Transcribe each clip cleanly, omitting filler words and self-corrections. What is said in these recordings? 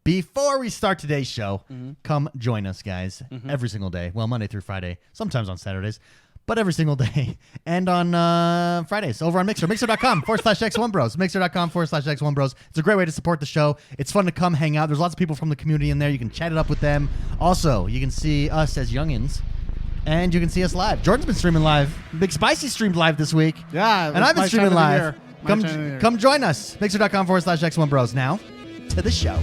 Before we start today's show, come join us, guys, every single day. Well, Monday through Friday, sometimes on Saturdays, but every single day. And on Fridays over on Mixer, mixer.com/XoneBros, mixer.com/XoneBros. It's a great way to support the show. It's fun to come hang out. There's lots of people from the community in there. You can chat it up with them. Also, you can see us as youngins, and you can see us live. Jordan's been streaming live. Big Spicy streamed live this week. Yeah, and I've been streaming live. Come join us, mixer.com/XoneBros. Now, to the show.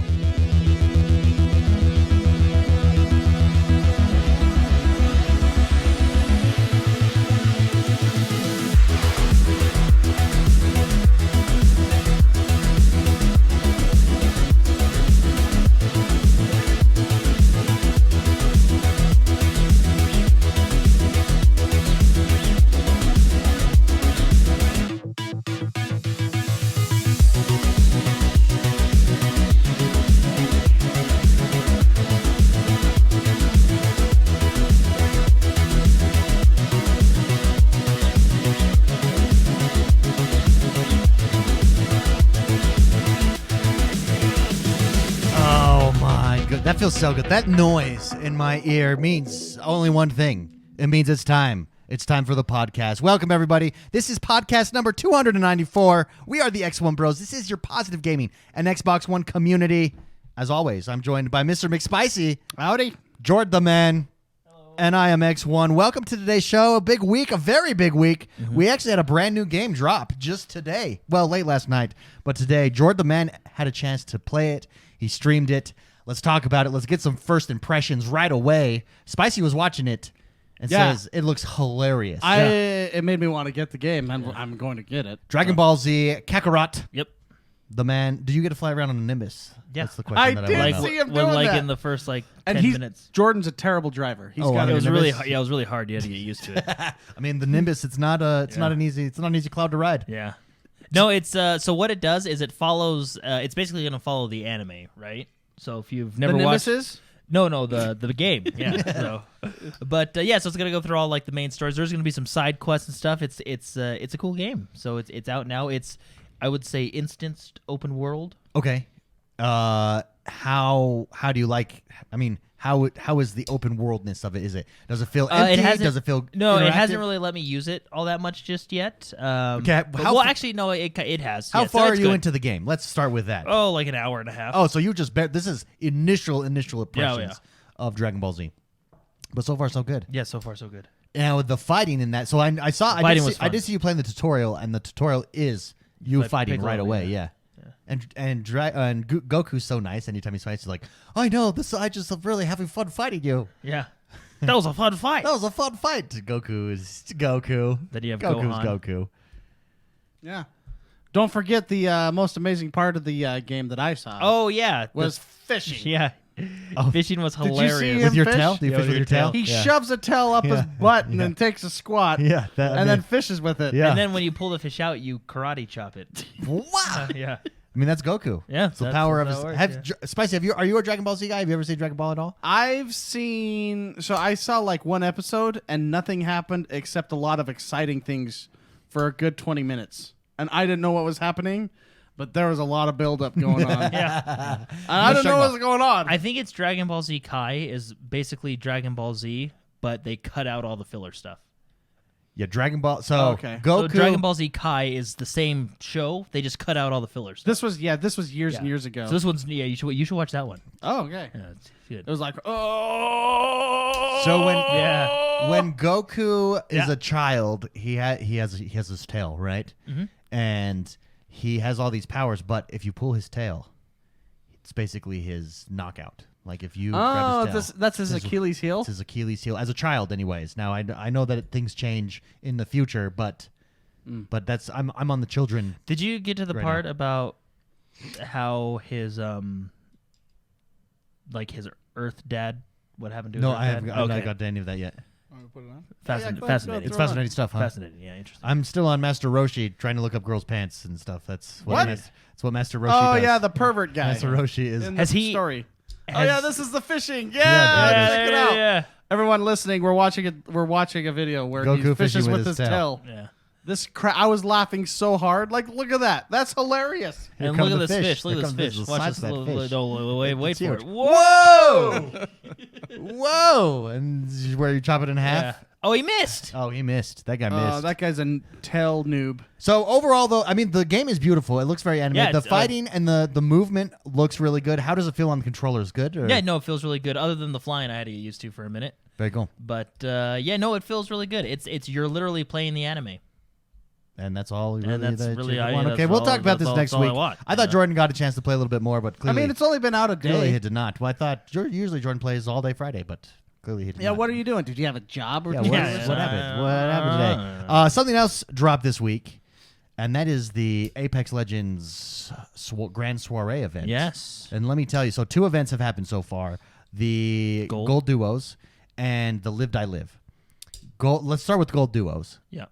That feels so good. That noise in my ear means only one thing. It means it's time. It's time for the podcast. Welcome, everybody. This is podcast number 294. We are the XoneBros. This is your positive gaming and Xbox One community. As always, I'm joined by Mr. McSpicy. Howdy. Jord the Man. Hello. And I am X1. Welcome to today's show. A big week, a very big week. We actually had a brand new game drop just today. Well, late last night. But today, Jord the Man had a chance to play it. He streamed it. Let's talk about it. Let's get some first impressions right away. Spicy was watching it and says it looks hilarious. It made me want to get the game, and I'm going to get it. Dragonball Z Kakarot. Yep. The man. Do you get to fly around on a Nimbus? Yeah. That's the question that I want to know. see him doing that. In the first 10 minutes. Jordan's a terrible driver. He's got it was Nimbus. really it was really hard. You had to get used to it. I mean, the Nimbus. It's not an easy cloud to ride. Yeah. No, it's so what it does is it follows. It's basically going to follow the anime, right? So if you've never watched, the game, yeah. So it's gonna go through all like the main stories. There's gonna be some side quests and stuff. It's a cool game. So it's out now. It's, I would say, instanced open world. Okay. How do you like? I mean, how is the open worldness of it? Does it feel empty? Does it feel interactive? It hasn't really let me use it all that much just yet. Okay. Actually, no, it has. How far are you into the game? Let's start with that. Oh, like an hour and a half. Oh, so you just this is initial impressions of Dragon Ball Z. But so far so good. Yeah, so far so good. Now the fighting in that. So I did see you playing the tutorial, and the tutorial is you fighting right away. Yeah. And Goku's so nice. Anytime he fights, he's like, I know this. I just really having fun fighting you. Yeah, that was a fun fight. That was a fun fight. Goku is Goku. Then you have Goku's Gohan. Goku. Yeah. Don't forget the most amazing part of the game that I saw. Oh yeah, was fishing. Yeah. Fishing was hilarious. Did you see him with your fish? tail? Do you fish with your tail? He shoves a tail up his butt and then takes a squat. Yeah, then fishes with it. Yeah. And then when you pull the fish out, you karate chop it. Wow. Yeah. I mean, that's Goku. Yeah, it's the power of his. Spicy, are you a Dragon Ball Z guy? Have you ever seen Dragon Ball at all? I've seen. So I saw like one episode, and nothing happened except a lot of exciting things for a good 20 minutes, and I didn't know what was happening, but there was a lot of buildup going on. Yeah, I don't know what's going on. I think it's Dragon Ball Z Kai is basically Dragon Ball Z, but they cut out all the filler stuff. Yeah, Dragon Ball. So okay. Goku. So Dragon Ball Z Kai is the same show. They just cut out all the filler stuff. This was years and years ago. So this one's you should watch that one. Oh, okay. Yeah, it's good. It was like So when Goku is a child, he has his tail, right? Mm-hmm. And he has all these powers, but if you pull his tail, it's basically his knockout. Like if you grab his tail, that's his Achilles heel? It's his Achilles heel as a child, anyways. Now I know that things change in the future, but that's I'm on the children. Did you get to the part about how his like his Earth dad? What happened to his No, Earth I dad? haven't. I've not got to any of that yet. Put it on? Fascinating. It's fascinating stuff, huh? Fascinating. Yeah, interesting. I'm still on Master Roshi trying to look up girls' pants and stuff. That's what? That's what Master Roshi Oh does. yeah, the pervert guy. Master Roshi is. In Has the he- story? has- Oh yeah, this is the fishing. Yeah, Check it out. Yeah. Everyone listening, we're watching a video where Goku he fishes fishing with his tail. Yeah. I was laughing so hard. Like, look at that. That's hilarious. And comes look at the this fish. fish. Look Here at this comes fish. the Watch size this. of that fish. Wait for huge. it. Whoa! Whoa! And this is where you chop it in half. Yeah. Oh, he missed. Oh, he missed. That guy missed. That guy's a tail noob. So overall, though, I mean, the game is beautiful. It looks very animated. Yeah, the fighting and the movement looks really good. How does it feel on the controllers? Good? Or? Yeah, no, it feels really good. Other than the flying, I had to get used to for a minute. Very cool. But yeah, no, it feels really good. It's you're literally playing the anime. And that's all really And that's that really you I- want. that's Okay, we'll all- talk about that's this all- next that's all I week. want, I thought yeah. Jordan got a chance to play a little bit more, but I clearly, mean, it's only been out a clearly day. he did not. Well, I thought usually Jordan plays all day Friday, but clearly he did Yeah, not. what are you doing? Did you have a job or Yeah, something? what happened? What happened today? Something else dropped this week, and that is the Apex Legends Grand Soiree event. Yes. And let me tell you, so 2 events have happened so far: the Gold Duos and the Live Die Live. Let's start with Gold Duos. Yeah.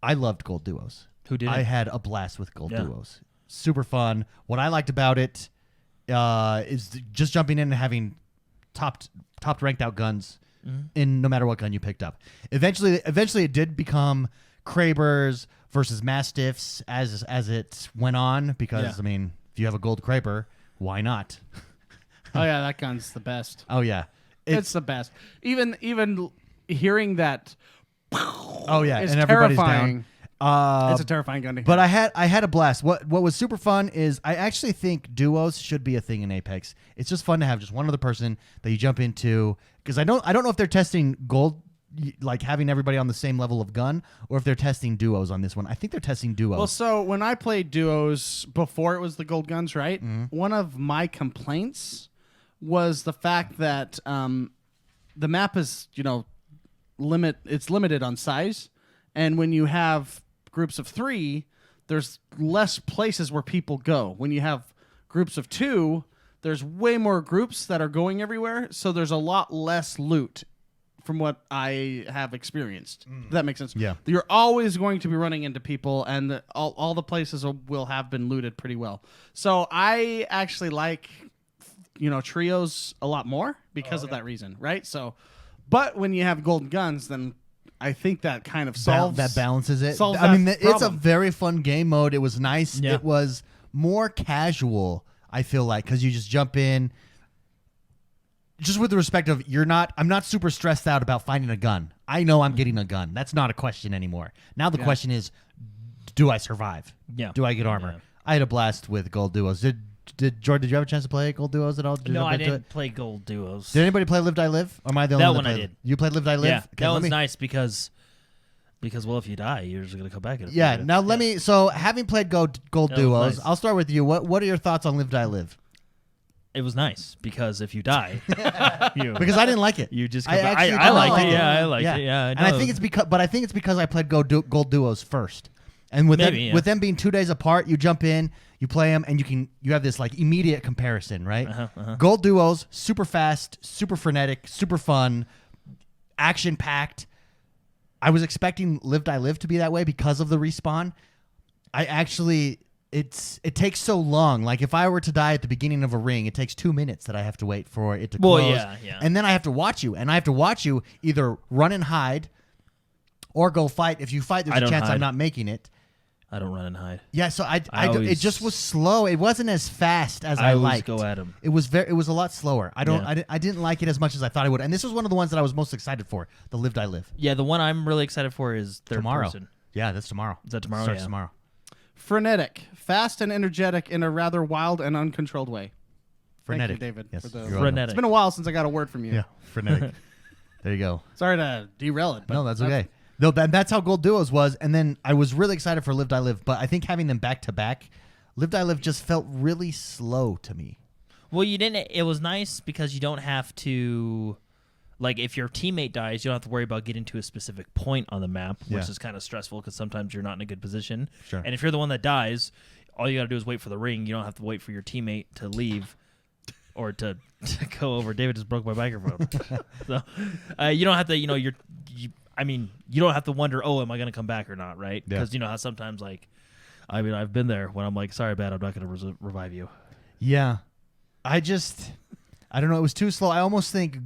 I loved Gold Duos. Who did? I had a blast with Gold Yeah. Duos. Super fun. What I liked about it is just jumping in and having top ranked out guns in no matter what gun you picked up. Eventually it did become Krabers versus Mastiffs as it went on because I mean, if you have a gold Kraber, why not? Oh yeah, that gun's the best. Oh yeah. It's the best. Even hearing that. Oh yeah, is and everybody's terrifying. down. It's a terrifying gun to hear. But I had a blast. What was super fun is I actually think duos should be a thing in Apex. It's just fun to have just one other person that you jump into because I don't know if they're testing gold, like having everybody on the same level of gun, or if they're testing duos on this one. I think they're testing duos. Well, so when I played duos before it was the gold guns, right? One of my complaints was the fact that the map is, it's limited on size, and when you have groups of 3, there's less places where people go. When you have groups of 2, there's way more groups that are going everywhere, so there's a lot less loot from what I have experienced. Does that make sense? Yeah. You're always going to be running into people, and all the places will have been looted pretty well. So I actually like, trios a lot more because of that reason, right? So, but when you have golden guns, then I think that kind of solves that balances it. solves I mean, that it's a problem. very fun game mode. It was nice. Yeah. It was more casual, I feel like, because you just jump in. Just with the respect of I'm not super stressed out about finding a gun. I know I'm getting a gun. That's not a question anymore. Now the question is, do I survive? Yeah. Do I get armor? Yeah. I had a blast with gold duos. Did Jordan? Did you have a chance to play gold duos at all? Did you No, jump I into didn't it? play gold duos. Did anybody play Live Die Live? Or am I the only That one one I played? did. You played Live Die Live? Yeah, Okay, that let one's me- nice because well, if you die, you're just gonna come back. Yeah. Now let me. So having played gold That was duos, nice. I'll start with you. What are your thoughts on Live Die Live? It was nice because if you die, Because I didn't like it. you just. I Come back. actually I don't liked like it. it. Yeah, I liked it. Yeah, And I think it's because I played gold duos first, and with Maybe, with them being 2 days apart, you jump in, you play them, and you have this like immediate comparison, right? Gold duos, super fast, super frenetic, super fun, action packed. I was expecting Live Die Live to be that way because of the respawn. It takes so long. Like if I were to die at the beginning of a ring, it takes 2 minutes that I have to wait for it to Well, close. yeah. And then I have to watch you, and I have to watch you either run and hide or go fight. If you fight, there's I a don't chance I'm hide. not making it. I don't run and hide. Yeah, so it always- just was slow. It wasn't as fast as I always liked. go at 'em. It was a lot slower. Yeah. I didn't like it as much as I thought I would. And this was one of the ones that I was most excited for, the Live Die Live. Yeah, the one I'm really excited for is third Tomorrow. person. Yeah, that's tomorrow. Is that tomorrow? Starts Yeah. tomorrow. frenetic, fast and energetic in a rather wild and uncontrolled way. Frenetic. Thank you, David. Yes, for the- you're welcome. Frenetic. It's been a while since I got a word from you. Yeah, frenetic. There you go. Sorry to derail it. But No, that's okay. No, that's how Gold Duos was. And then I was really excited for Live Die Live, but I think having them back to back, Live Die Live just felt really slow to me. Well, you didn't. It was nice because you don't have to, like, if your teammate dies, you don't have to worry about getting to a specific point on the map, which Yeah. is kind of stressful because sometimes you're not in a good position. Sure. And if you're the one that dies, all you got to do is wait for the ring. You don't have to wait for your teammate to leave or to go over. David just broke my microphone. So you don't have to. You don't have to wonder. Oh, am I going to come back or not? Right? Yeah. Because you know how sometimes, like, I've been there when I'm like, sorry, bad, I'm not going to revive you. Yeah. I don't know. It was too slow. I almost think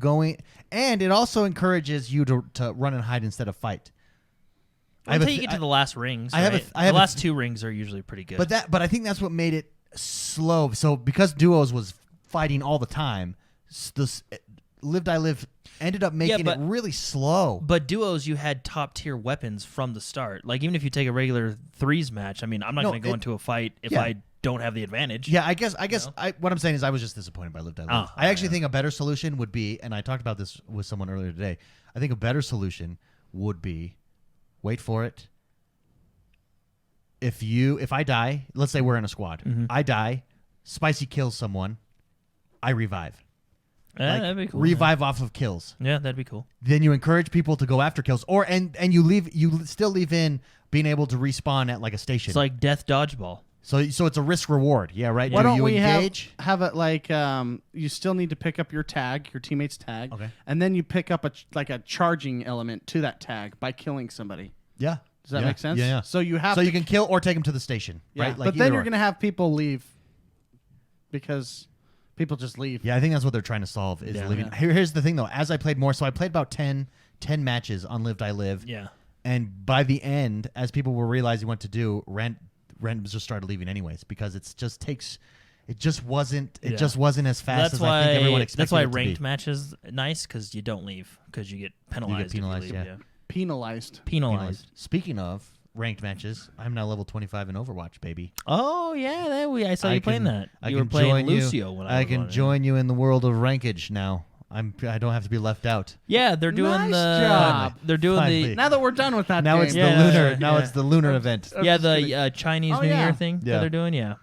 and it also encourages you to run and hide instead of fight. Until you get to the last rings. I have right? I have the last 2 rings are usually pretty good. But I think that's what made it slow. So because duos was fighting all the time, this Live Die Live ended up making it really slow. But duos, you had top tier weapons from the start. Like even if you take a regular threes match, I mean, I'm not going to go into a fight if I don't have the advantage. Yeah, I guess what I'm saying is I was just disappointed by Live Die Live. I actually think a better solution would be, and I talked about this with someone earlier today, I think a better solution would be, wait for it, if I die, let's say we're in a squad, I die, Spicy kills someone, I revive. That'd be cool. Revive off of kills. Yeah, that'd be cool. Then you encourage people to go after kills, and you still leave in being able to respawn at like a station. It's like death dodgeball. So it's a risk reward. Yeah, right. Why Do don't you we engage? have it like you still need to pick up your tag, your teammate's tag, and then you pick up a charging element to that tag by killing somebody. Yeah. Does that make sense? Yeah. So you can kill or take them to the station. Yeah. Right. Like but then you're gonna have people leave because people just leave. Yeah, I think that's what they're trying to solve is leaving. Yeah. Here's the thing though. As I played more, so I played about 10 matches on Live Die Live. Yeah. And by the end, as people were realizing what to do, randoms just started leaving anyways because it just wasn't as fast as I think everyone expected. That's why it to ranked be. matches nice because you don't leave because you get penalized. You get penalized. Yeah. Penalized. Speaking of ranked matches, I'm now level 25 in Overwatch, baby. Oh yeah, I saw you playing that. You were can playing join Lucio you. when I can join you in the world of rankage now. I don't have to be left out. Yeah, they're doing nice job. They're doing Finally. Now that we're done with that, Now game. it's the lunar. Now it's the lunar event. the Chinese New Year thing that they're doing. Yeah.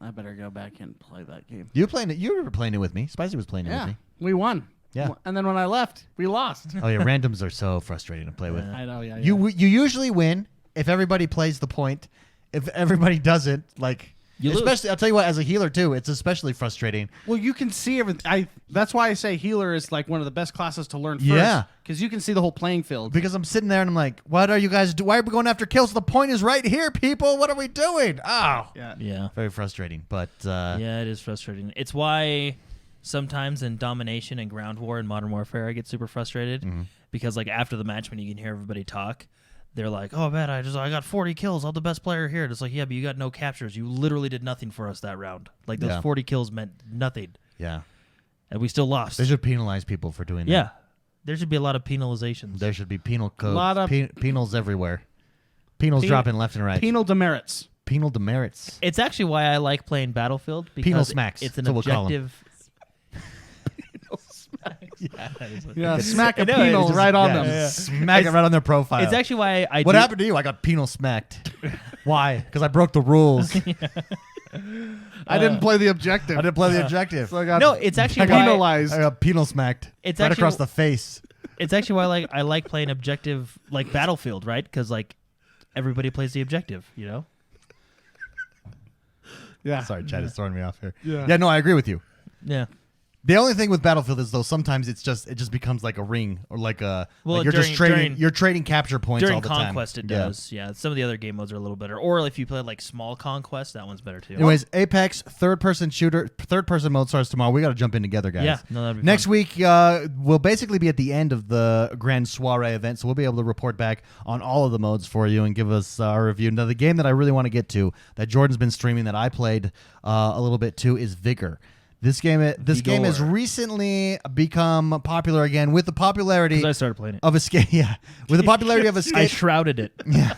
I better go back and play that game. You were playing it with me. Spicy was playing it with me. We won. Yeah. And then when I left, we lost. Oh yeah, randoms are so frustrating to play with. I know. Yeah. You usually win if everybody plays the point. If everybody doesn't, like. Especially, I'll tell you what. As a healer too, it's especially frustrating. Well, you can see everything. That's why I say healer is like one of the best classes to learn first. Yeah, because you can see the whole playing field. Because I'm sitting there and I'm like, "What are you guys doing? Why are we going after kills? The point is right here, people. What are we doing?" Oh, yeah. Very frustrating. But yeah, it is frustrating. It's why sometimes in domination and ground war and modern warfare, I get super frustrated because like after the match when you can hear everybody talk. They're like, oh, man, I got 40 kills. I'm the best player here. And it's like, yeah, but you got no captures. You literally did nothing for us that round. Like, those 40 kills meant nothing. Yeah. And we still lost. They should penalize people for doing that. Yeah. There should be a lot of penalizations. There should be penal codes. A lot of penals everywhere. Penals dropping left and right. Penal demerits. Penal demerits. It's actually why I like playing Battlefield. Because penal smacks. It's an That's objective... Smack a penal right on them. Yeah. Smack it right on their profile. It's actually why I What happened to you? I got penal smacked. Why? Because I broke the rules. I didn't play the objective. I didn't play the objective. So I got it's actually penalized. I got penal smacked. It's right actually, across the face. It's actually why I like playing objective like Battlefield, right? Because like everybody plays the objective, you know? Yeah. Sorry, Chad is throwing me off here. Yeah. No, I agree with you. Yeah. The only thing with Battlefield is though sometimes it just becomes like a ring or like a well, like you're trading capture points during all the time. Conquest it does. Yeah. Some of the other game modes are a little better. Or if you play like small Conquest, that one's better too. Anyways, Apex third person mode starts tomorrow. We got to jump in together, guys. Yeah, no, that'd be next fun. week we'll basically be at the end of the Grand Soiree event, so we'll be able to report back on all of the modes for you and give us our review. Now, the game that I really want to get to that Jordan's been streaming that I played a little bit too is Vigor. This game has recently become popular again with the popularity. Because I started playing it of Escape. Yeah, with the popularity of Escape. I shrouded it. Yeah.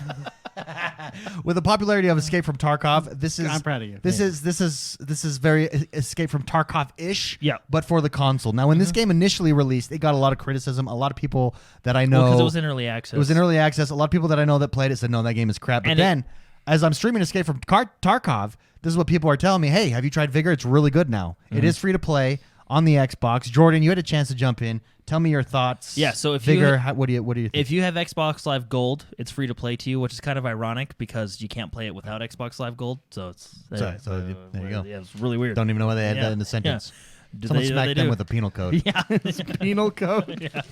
With the popularity of Escape from Tarkov, I'm proud of you. This is very Escape from Tarkov-ish. Yeah. But for the console. Now, when this game initially released, it got a lot of criticism. A lot of people that I know because it was in early access. It was in early access. A lot of people that I know that played it said, "No, that game is crap." But then, as I'm streaming Escape from Tarkov, this is what people are telling me. Hey, have you tried Vigor? It's really good now. It is free to play on the Xbox. Jordan, you had a chance to jump in. Tell me your thoughts. Yeah, so if Vigor, what do you think? If you have Xbox Live Gold, it's free to play to you, which is kind of ironic because you can't play it without Xbox Live Gold. So it's there you go. Yeah, it's really weird. Don't even know why they had that in the sentence. Yeah. Someone smacked them with a penal code. Yeah, penal code. Yeah.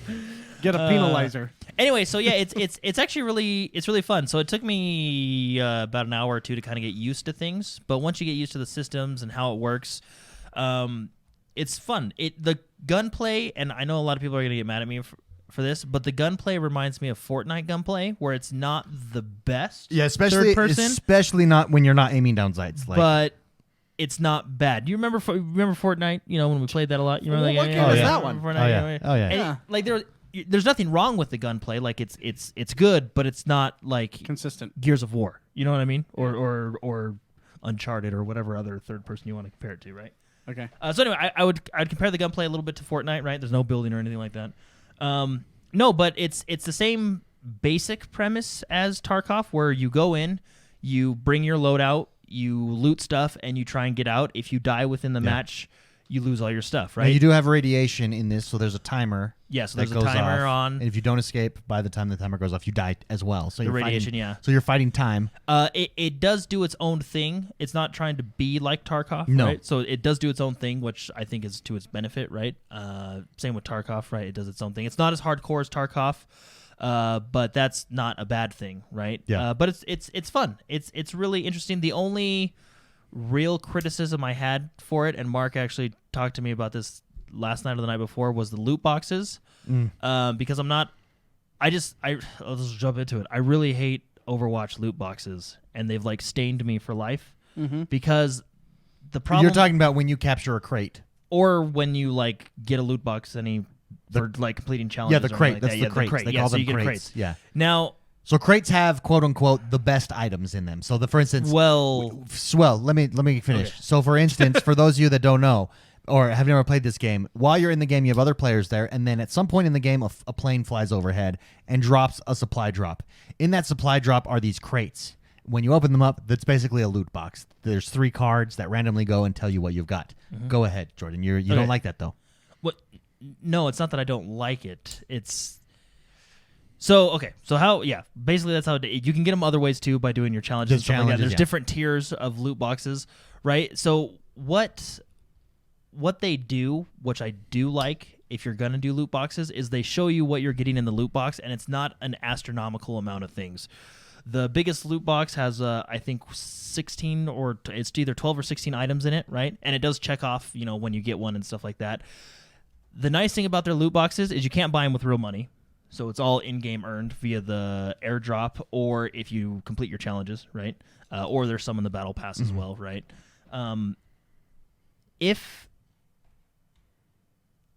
Get a penalizer. Anyway, so yeah, it's actually really fun. So it took me about an hour or two to kind of get used to things, but once you get used to the systems and how it works, it's fun. The gunplay, and I know a lot of people are gonna get mad at me for this, but the gunplay reminds me of Fortnite gunplay, where it's not the best. Yeah, third person, especially not when you're not aiming down sights. Like, but it's not bad. Do you remember Fortnite? You know, when we played that a lot. You remember what that game game? was that one? Fortnite, Oh yeah. And like there's nothing wrong with the gunplay. Like it's good, but it's not like consistent. Gears of War. You know what I mean? Or Uncharted or whatever other third person you want to compare it to, right? Okay. So anyway, I'd compare the gunplay a little bit to Fortnite, right? There's no building or anything like that. No, but it's the same basic premise as Tarkov, where you go in, you bring your loadout, you loot stuff, and you try and get out. If you die within the match, you lose all your stuff, right? Now you do have radiation in this, so there's a timer. Yeah, so that there's a goes timer off, on. And if you don't escape by the time the timer goes off, you die as well. So The you're radiation, fighting, yeah. So you're fighting time. It does do its own thing. It's not trying to be like Tarkov, No. right? So it does do its own thing, which I think is to its benefit, right? Same with Tarkov, right? It does its own thing. It's not as hardcore as Tarkov, but that's not a bad thing, right? Yeah. But it's fun. It's really interesting. The only real criticism I had for it, and Mark actually talked to me about this last night or the night before, was the loot boxes. Because I'll just jump into it. I really hate Overwatch loot boxes, and they've like stained me for life. Because the problem You're talking about when you capture a crate. or when you like get a loot box for like completing challenges. Yeah, the or crate. Like That's that. the Yeah, crates. crate. They Yeah, call so them you get crates. crates. Yeah. Now, So crates have quote unquote the best items in them. So for instance, well, let me finish. Okay. So for instance, for those of you that don't know or have never played this game, while you're in the game, you have other players there, and then at some point in the game, a plane flies overhead and drops a supply drop. In that supply drop are these crates. When you open them up, that's basically a loot box. There's 3 cards that randomly go and tell you what you've got. Go ahead, Jordan. You don't like that though. what? No, it's not that I don't like it. It's so how? Yeah, basically that's how you can get them other ways too, by doing your challenges. And stuff like that. There's different tiers of loot boxes, right? So what they do, which I do like, if you're gonna do loot boxes, is they show you what you're getting in the loot box, and it's not an astronomical amount of things. The biggest loot box has, I think, 16 or it's either 12 or 16 items in it, right? And it does check off, when you get one and stuff like that. The nice thing about their loot boxes is you can't buy them with real money. So it's all in-game earned via the airdrop, or if you complete your challenges, right? Or there's some in the battle pass as well, right?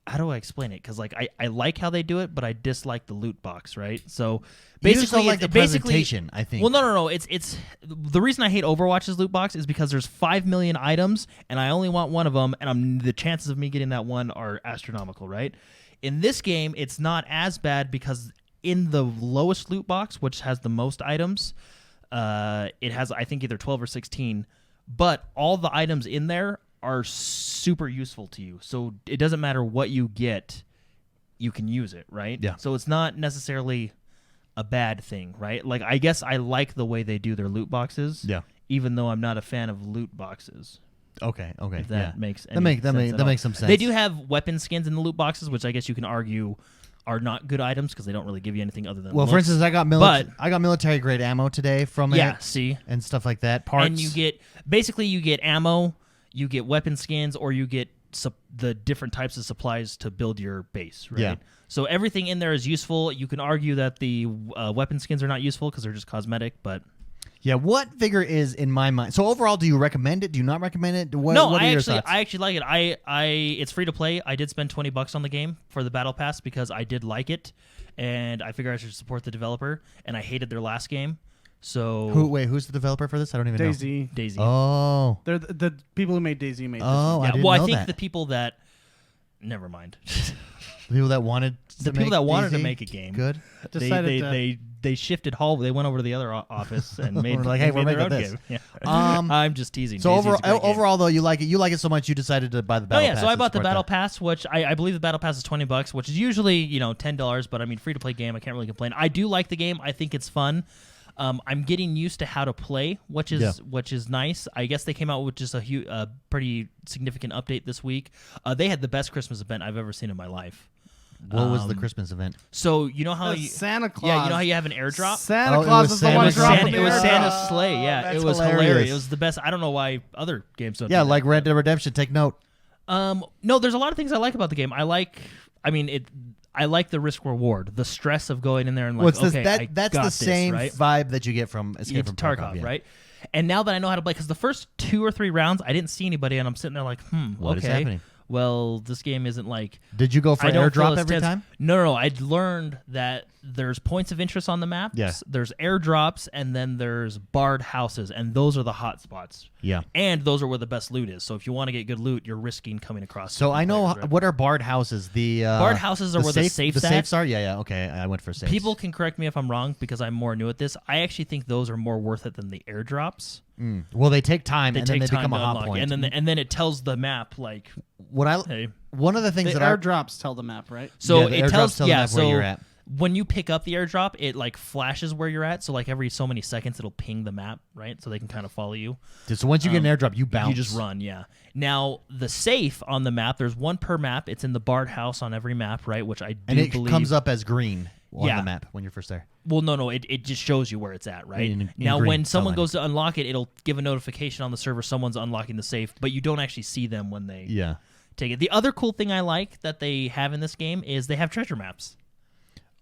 How do I explain it? Because I like how they do it, but I dislike the loot box, right? So basically, you just don't like the presentation, I think. Well, no. It's the reason I hate Overwatch's loot box is because there's 5 million items, and I only want one of them, and the chances of me getting that one are astronomical, right? In this game, it's not as bad because in the lowest loot box, which has the most items, it has, I think, either 12 or 16, but all the items in there are super useful to you. So it doesn't matter what you get, you can use it, right? Yeah. So it's not necessarily a bad thing, right? Like, I guess I like the way they do their loot boxes. Yeah. Even though I'm not a fan of loot boxes. Okay. If that makes that makes some sense. They do have weapon skins in the loot boxes, which I guess you can argue are not good items because they don't really give you anything other than Well, looks. for instance, I got military grade ammo today from it. See, and stuff like that. Parts. And you get ammo, you get weapon skins, or you get the different types of supplies to build your base, right? Yeah. So everything in there is useful. You can argue that the weapon skins are not useful because they're just cosmetic, but yeah, what Vigor is in my mind. So overall, do you recommend it? Do you not recommend it? What are your thoughts? I actually like it. It's free to play. I did spend $20 on the game for the battle pass because I did like it, and I figured I should support the developer. And I hated their last game. So who's the developer for this? I don't even know. Daisy. Oh, they're the people who made Daisy made this Oh, one. I didn't well, know I think that. the people that never mind. The people that wanted to make a game. Good. They shifted hall. They went over to the other office and made. We're like, hey, made we're their making own this. game. Yeah. I'm just teasing. So Daisy's a great game. overall, though, you like it. You like it so much you decided to buy the battle pass. So I bought the and support battle that. pass, which I believe the battle pass is $20, which is usually $10. But I mean, free to play game. I can't really complain. I do like the game. I think it's fun. I'm getting used to how to play, which is nice. I guess they came out with just a pretty significant update this week. They had the best Christmas event I've ever seen in my life. What was the Christmas event? So you know how Santa Claus. Yeah, you know how you have an airdrop. Santa Claus is the one dropping It was the Santa's airdrop. sleigh. Yeah, That's it was hilarious. hilarious. It was the best. I don't know why other games don't. Yeah, do like that. Red Dead Redemption. Take note. No, there's a lot of things I like about the game. I like the risk reward, the stress of going in there and like, that's the same right? vibe that you get from Escape from Tarkov, yeah. right? And now that I know how to play, because the first 2 or 3 rounds, I didn't see anybody, and I'm sitting there like, what is happening? Well, this game isn't like... Did you go for airdrop every time? No. I learned that there's points of interest on the map. Yeah. There's airdrops, and then there's barred houses, and those are the hot spots. Yeah. And those are where the best loot is. So if you want to get good loot, you're risking coming across. So I know what are barred houses. The barred houses are where the safes the safes are. Yeah. Okay, I went for safes. People can correct me if I'm wrong because I'm more new at this. I actually think those are more worth it than the airdrops. Well, they take time, and then they become a hot point, and then it tells the map like one of the things the that airdrops tell the map, right? So the it tells the map where you're at. When you pick up the airdrop, it like flashes where you're at. So like every so many seconds, it'll ping the map, right? So they can kind of follow you. So once you get an airdrop, you bounce. You just run, yeah. Now the safe on the map, there's one per map. It's in the barred house on every map, right? Which I do believe. And it comes up as green on the map when you're first there. Well, no, it just shows you where it's at, right? In now, green, when someone goes to unlock it, it'll give a notification on the server someone's unlocking the safe, but you don't actually see them when they take it. The other cool thing I like that they have in this game is they have treasure maps.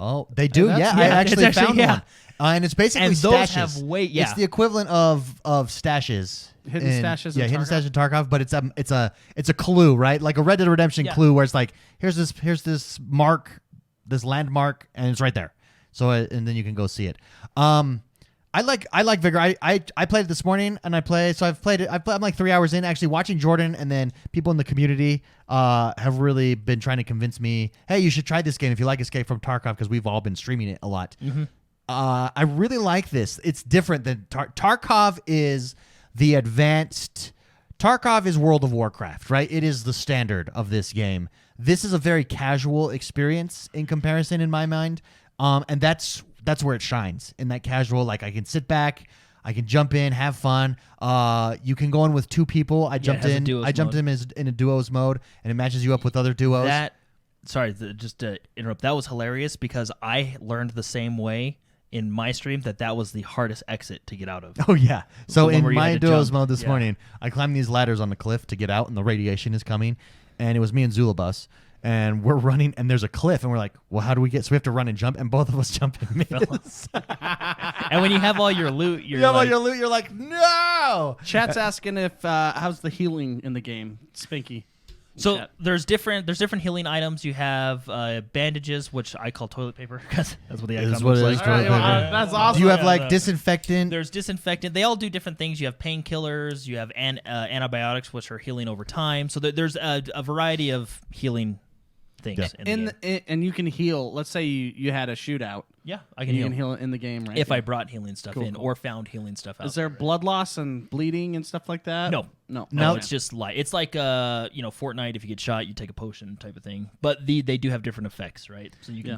Oh, they do? Yeah, I actually found one. And it's basically and stashes. Those have It's the equivalent of stashes. Hidden stashes. Yeah, hidden stashes in Tarkov, but it's a clue, right? Like a Red Dead Redemption clue, where it's like here's this mark, this landmark, and it's right there. So and then you can go see it. I like Vigor. I played it this morning, and I've played it. I'm like 3 hours in, actually watching Jordan, and then people in the community have really been trying to convince me, hey, you should try this game if you like Escape from Tarkov, because we've all been streaming it a lot. Mm-hmm. I really like this. It's different than Tarkov is the advanced. Tarkov is World of Warcraft, right? It is the standard of this game. This is a very casual experience in comparison, in my mind, and that's where it shines, in that casual. Like I can sit back, I can jump in, have fun. You can go in with 2 people. I jumped in in a duos mode, and it matches you up with other duos. Just to interrupt. That was hilarious because I learned the same way in my stream that was the hardest exit to get out of. Oh yeah. So in my duos mode this morning, I climbed these ladders on the cliff to get out, and the radiation is coming, and it was me and Zulabus. And we're running, and there's a cliff, and we're like, well, how do we get? So we have to run and jump, and both of us jump and miss. And when you have all your loot, you're like, no! Chat's asking if how's the healing in the game, Spinky? So there's different healing items. You have bandages, which I call toilet paper because that's what the icon looks like. That's awesome. Do you have like disinfectant? There's disinfectant. They all do different things. You have painkillers. You have antibiotics, which are healing over time. So there's a variety of healing things in the game. And you can heal. Let's say you had a shootout. Yeah, I can heal. You can heal in the game, right? If I brought healing stuff in or found healing stuff out. Is there blood loss and bleeding and stuff like that? No, it's just light. It's like Fortnite. If you get shot, you take a potion type of thing. But they do have different effects, right? So you can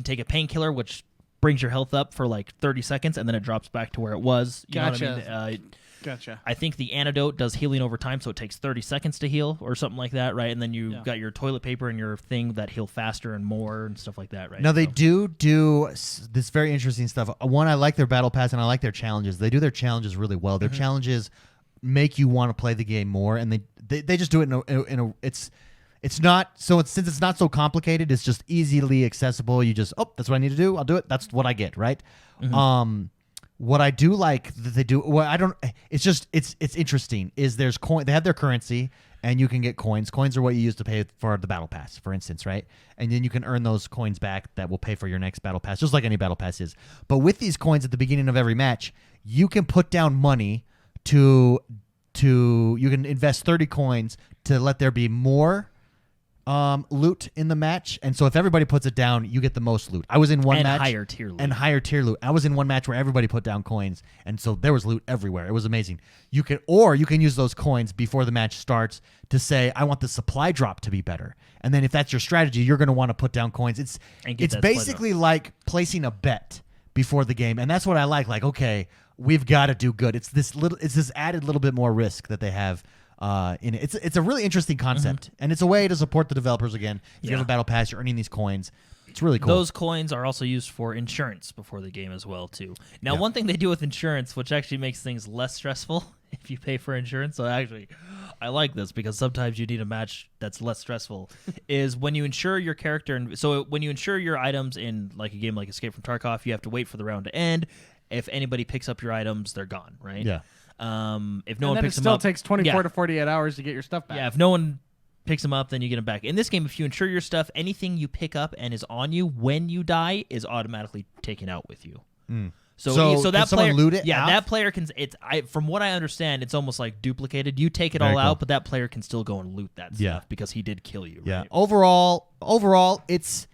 take a painkiller, which brings your health up for like 30 seconds, and then it drops back to where it was. You know what I mean? Gotcha. I think the antidote does healing over time, so it takes 30 seconds to heal or something like that, right? And then you got your toilet paper and your thing that heal faster and more and stuff like that, right? Now, they do this very interesting stuff. One, I like their battle pass, and I like their challenges. They do their challenges really well. Their challenges make you want to play the game more, and they just do it in a it's not so since it's not so complicated, it's just easily accessible. You just that's what I need to do. I'll do it. That's what I get, right? Mm-hmm. What I do like that they do, it's interesting, is there's coin. They have their currency, and you can get coins. Coins are what you use to pay for the battle pass, for instance, right? And then you can earn those coins back that will pay for your next battle pass, just like any battle pass is. But with these coins at the beginning of every match, you can put down money you can invest 30 coins to let there be more loot in the match, and so if everybody puts it down, you get the most loot. I was in one match higher tier loot. I was in one match where everybody put down coins, and so there was loot everywhere. It was amazing. You can use those coins before the match starts to say, I want the supply drop to be better. And then if that's your strategy, you're going to want to put down coins. It's basically like placing a bet before the game, and that's what I like. Like, okay, we've got to do good. It's this added little bit more risk that they have. In it. It's a really interesting concept, and it's a way to support the developers again. If you have a battle pass, you're earning these coins. It's really cool. Those coins are also used for insurance before the game as well, too. Now, one thing they do with insurance, which actually makes things less stressful, if you pay for insurance. So actually, I like this because sometimes you need a match that's less stressful. Is when you insure your character, and so when you insure your items in like a game like Escape from Tarkov, you have to wait for the round to end. If anybody picks up your items, they're gone, right? Yeah. If no one picks them up, it still takes 24 to 48 hours to get your stuff back. Yeah, if no one picks them up, then you get them back. In this game, if you insure your stuff, anything you pick up and is on you when you die is automatically taken out with you. So that someone player, loot it yeah, out? that player can. From what I understand, it's almost like duplicated. You take it Very all cool. out, but that player can still go and loot that Yeah. stuff because he did kill you. Yeah. Right? Overall, it's.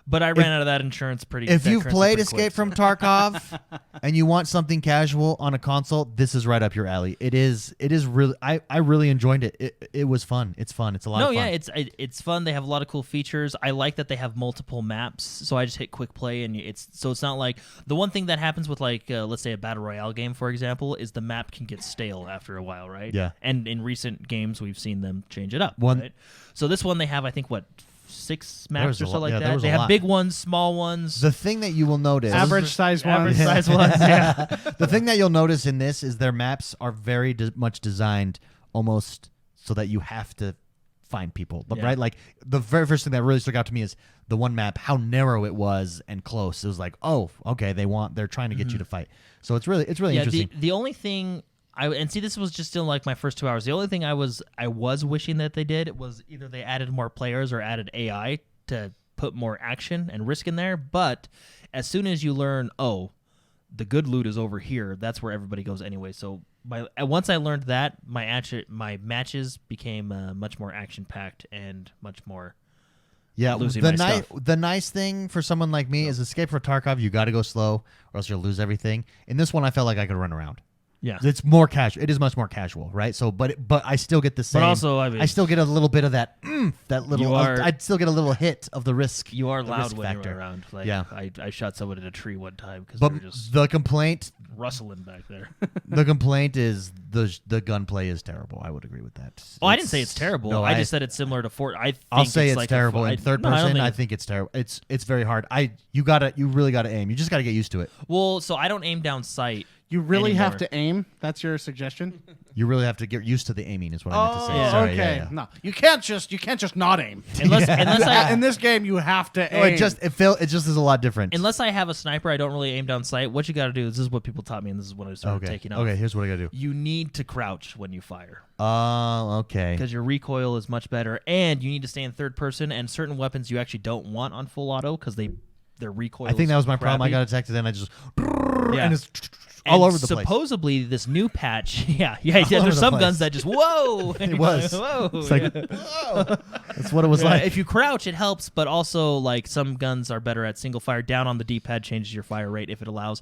But I ran out of that insurance pretty. If that you've currency played pretty Escape quick, from Tarkov and you want something casual on a console, this is right up your alley. It is really. I really enjoyed it. It was fun. It's fun. It's a lot of fun. No, yeah, it's fun. They have a lot of cool features. I like that they have multiple maps, so I just hit quick play, and it's not like the one thing that happens with like let's say a battle royale game, for example, is the map can get stale after a while, right? Yeah. And in recent games, we've seen them change it up. One- right? So this one they have, I think, 6 maps or so like there that. was a They have lot. big ones, small ones, The thing that you will notice. Average size ones. average size ones. Yeah. The thing that you'll notice in this is their maps are very much designed almost so that you have to find people, Yeah. right? Like the very first thing that really stuck out to me is the one map, how narrow it was and close. It was like, oh, okay, they're trying to get you to fight. So it's really Yeah, interesting. the only thing this was just still like my first 2 hours. The only thing I was wishing that they did was either they added more players or added AI to put more action and risk in there. But as soon as you learn, the good loot is over here, that's where everybody goes anyway. So once I learned that, my matches became much more action packed and much more. Yeah, losing my stuff. the nice thing for someone like me is Escape from Tarkov. You got to go slow, or else you'll lose everything. In this one, I felt like I could run around. Yeah. It's more casual. It is much more casual, right? So, but I still get the same. But also, I mean, I still get a little bit of that. That little. I'd still get a little hit of the risk. you are the loud risk when factor. you're around. Like, Yeah. I shot someone in a tree one time because But they were just the complaint, rustling back there. the complaint is the gunplay is terrible. I would agree with that. Oh, I didn't say it's terrible. No, I just said it's similar to Fort. I'll say it's like terrible in third person. I think think it's terrible. It's very hard. You really gotta aim. You just gotta get used to it. well, so I don't aim down sight. You really anymore. have to aim? That's your suggestion? You really have to get used to the aiming. Is what I meant to say. yeah. Sorry, okay. yeah. No, you can't just not aim. Unless I In this game, you have to No, aim. it just is a lot different. unless I have a sniper, I don't really aim down sight. What you got to do, this is what people taught me, and this is what I started taking off. Okay, here's what I gotta do. You need to crouch when you fire Oh, okay. because your recoil is much better, and you need to stay in third person. And certain weapons you actually don't want on full auto because their recoil. I think that was my is problem. I crappy. got attacked, and then I just Yeah. and it's all And over the place. supposedly, this new patch, yeah. over There's the some place. guns that just whoa. It was. Whoa. It's like, yeah. whoa. That's what it was like. If you crouch, it helps, but also like some guns are better at single fire. Down on the D-pad changes your fire rate if it allows.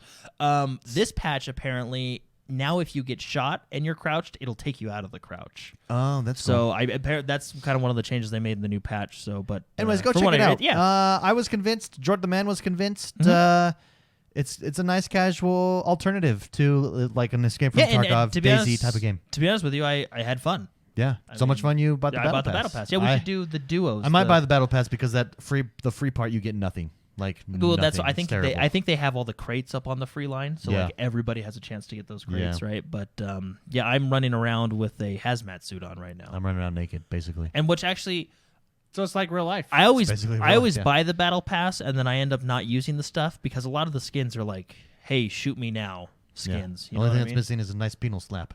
This patch apparently now, if you get shot and you're crouched, it'll take you out of the crouch. Oh, that's cool. So that's kind of one of the changes they made in the new patch. So, but Anyways, go for check what it I out. read, yeah. I was convinced. Jordan the man was convinced. It's a nice casual alternative to like an Escape from and Tarkov, to be DayZ honest, type of game. To be honest with you, I had fun. Yeah, so much fun. You bought the I battle bought the pass. battle pass. Yeah, we should do the duos. I might buy the battle pass because the free part you get nothing. Like Well, that's nothing. I think It's terrible. I think they have all the crates up on the free line, so Yeah. like everybody has a chance to get those crates, Yeah. right? But yeah, I'm running around with a hazmat suit on right now, I'm running around naked, basically. and which actually So it's like real life. I always basically I real, always yeah. buy the battle pass, and then I end up not using the stuff because a lot of the skins are like, "Hey, shoot me now." Skins. The You know only what thing I that's mean? missing is a nice penal slap.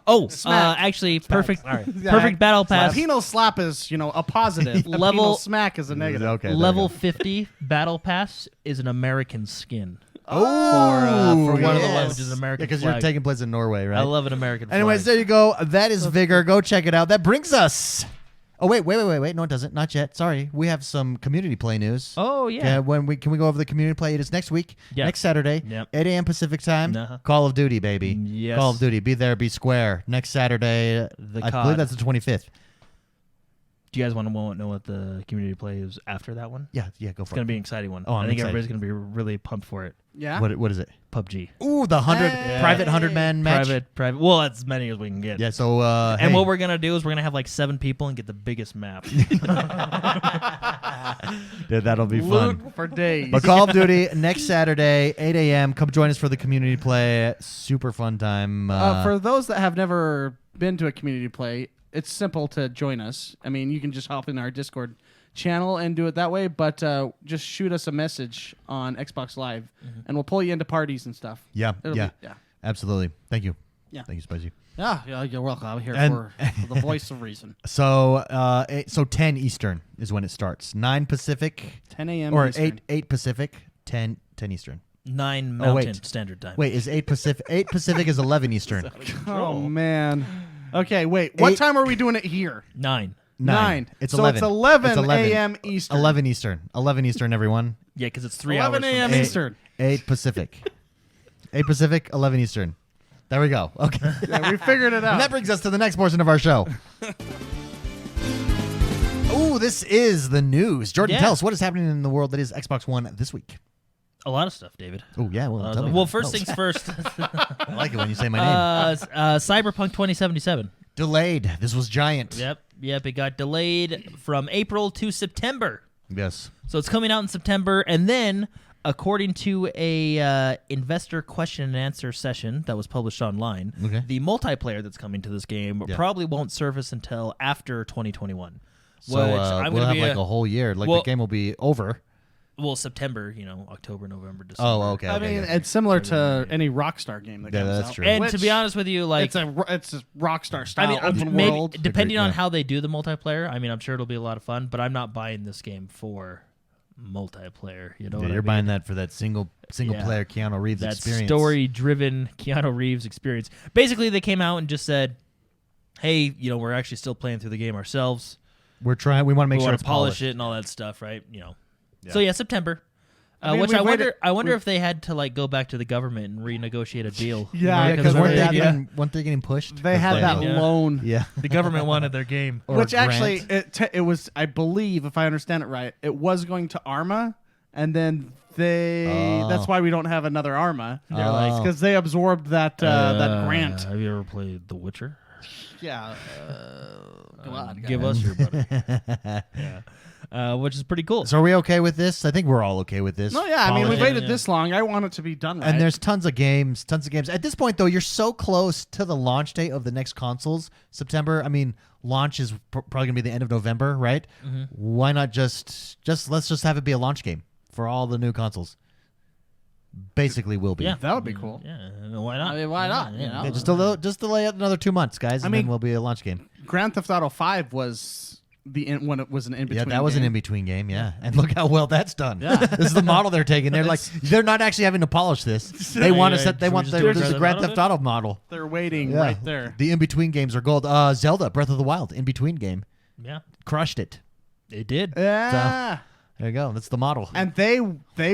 Oh, actually, perfect. Perfect battle pass. Penal slap is, a positive. A Level- penal smack is a negative. Okay. there we Level go. 50 battle pass is an American skin. Oh, for one of the yes. languages, American because you're flag. taking place in Norway, right? I love an American flag. Anyways, there you go. That is Vigor. Go check it out. That brings us. Oh wait. No, it doesn't. Not yet. Sorry. We have some community play news. Oh, yeah. Can we go over the community play? It is next week. Yeah. Next Saturday. Yep. 8 a.m. Pacific time. Uh-huh. Call of Duty, baby. Yes. Call of Duty. Be there. Be square. Next Saturday. I COD. believe that's the 25th. Do you guys want to know what the community play is after that one? Yeah. Go It's for going it. to be an exciting one. Oh, I'm I think excited. everybody's going to be really pumped for it. Yeah. What is it? PUBG. Ooh, the private 100-man match. Private. Well, that's as many as we can get. Yeah. So and what we're gonna do is we're gonna have like 7 people and get the biggest map. Yeah, that'll be Loot fun for days. But Call of Duty next Saturday, 8 a.m. Come join us for the community play. Super fun time. For those that have never been to a community play, it's simple to join us. I mean, you can just hop in our Discord channel and do it that way, but just shoot us a message on Xbox Live, and we'll pull you into parties and stuff. Yeah, yeah, absolutely. Thank you. Yeah. Thank you, Spicy. Yeah, you're welcome. I'm here And- for the voice of reason. So, 10 Eastern is when it starts. 9 Pacific 10 a.m. or Eastern. 8 Pacific, 10 Eastern. 9 Oh, Mountain wait. Standard Time. Wait, is 8 Pacific? 8 Pacific is 11 Eastern. Oh man. Okay, wait. What 8 time are we doing it here? 9. 9. It's so 11. it's 11 It's 11. a.m. Eastern. 11 Eastern. 11 Eastern, everyone. Yeah, because it's 3 11 hours. from a.m. now. Eastern. 8 Pacific. 8 Pacific, 11 Eastern. There we go. Okay. Yeah, we figured it out. And that brings us to the next portion of our show. Oh, this is the news. Jordan, Yeah. tell us what is happening in the world that is Xbox One this week. A lot of stuff, David. Oh, yeah. Well, tell me Well, about it. first things first. I like it when you say my name. Cyberpunk 2077. Delayed. This was giant. Yep. It got delayed from April to September. Yes. So it's coming out in September, and then, according to a investor question and answer session that was published online, Okay. the multiplayer that's coming to this game probably won't surface until after 2021. So we'll have like a whole year. Like the game will be over. Well, September, October, November, December. Oh, okay. I mean, it's similar to any Rockstar game that comes that's out. true. And to be honest with you, like it's a Rockstar style open maybe, world. depending on yeah. how they do the multiplayer, I mean, I'm sure it'll be a lot of fun, but I'm not buying this game for multiplayer. You know, what I you're mean? buying that for that single player Keanu Reeves that experience. story-driven Keanu Reeves experience. Basically, they came out and just said, "Hey, we're actually still playing through the game ourselves. We're trying. We want to make We sure want it's to polish polished. it and all that stuff, right? Yeah. So yeah, September." mean, Which we I wonder. waited- I wonder if they had to like go back to the government and renegotiate a deal. Yeah, Because because weren't they getting pushed? they had that Yeah. loan. Yeah. the government wanted their game. Or Which a grant. actually, it was, I believe, if I understand it right, it was going to Arma, and then that's why we don't have another Arma. They're like, Because they absorbed that grant. Have you ever played The Witcher? Yeah. Come on, Give us your money. Yeah. Which is pretty cool. So are we okay with this? I think we're all okay with this. No, yeah, I mean, we Polish- waited this long. I want it to be done right. And there's tons of games. At this point, though, you're so close to the launch date of the next consoles, September. I mean, launch is probably going to be the end of November, right? Mm-hmm. Why not let's just have it be a launch game for all the new consoles? Basically, will be. Yeah. that would be cool. Yeah, why not? I mean, why not? Yeah, just delay it another 2 months, guys, and then we'll be a launch game. Grand Theft Auto 5 was when it was an in-between Yeah, that was an game. in-between game, yeah. And look how well that's done. Yeah. This is the model they're taking. They're not actually having to polish this. They want to set. They want just do this is the Grand Theft Auto model. They're waiting Yeah. right there. The in-between games are gold. Zelda Breath of the Wild in-between game Yeah, crushed it. it did. Yeah. There you go. That's the model. And they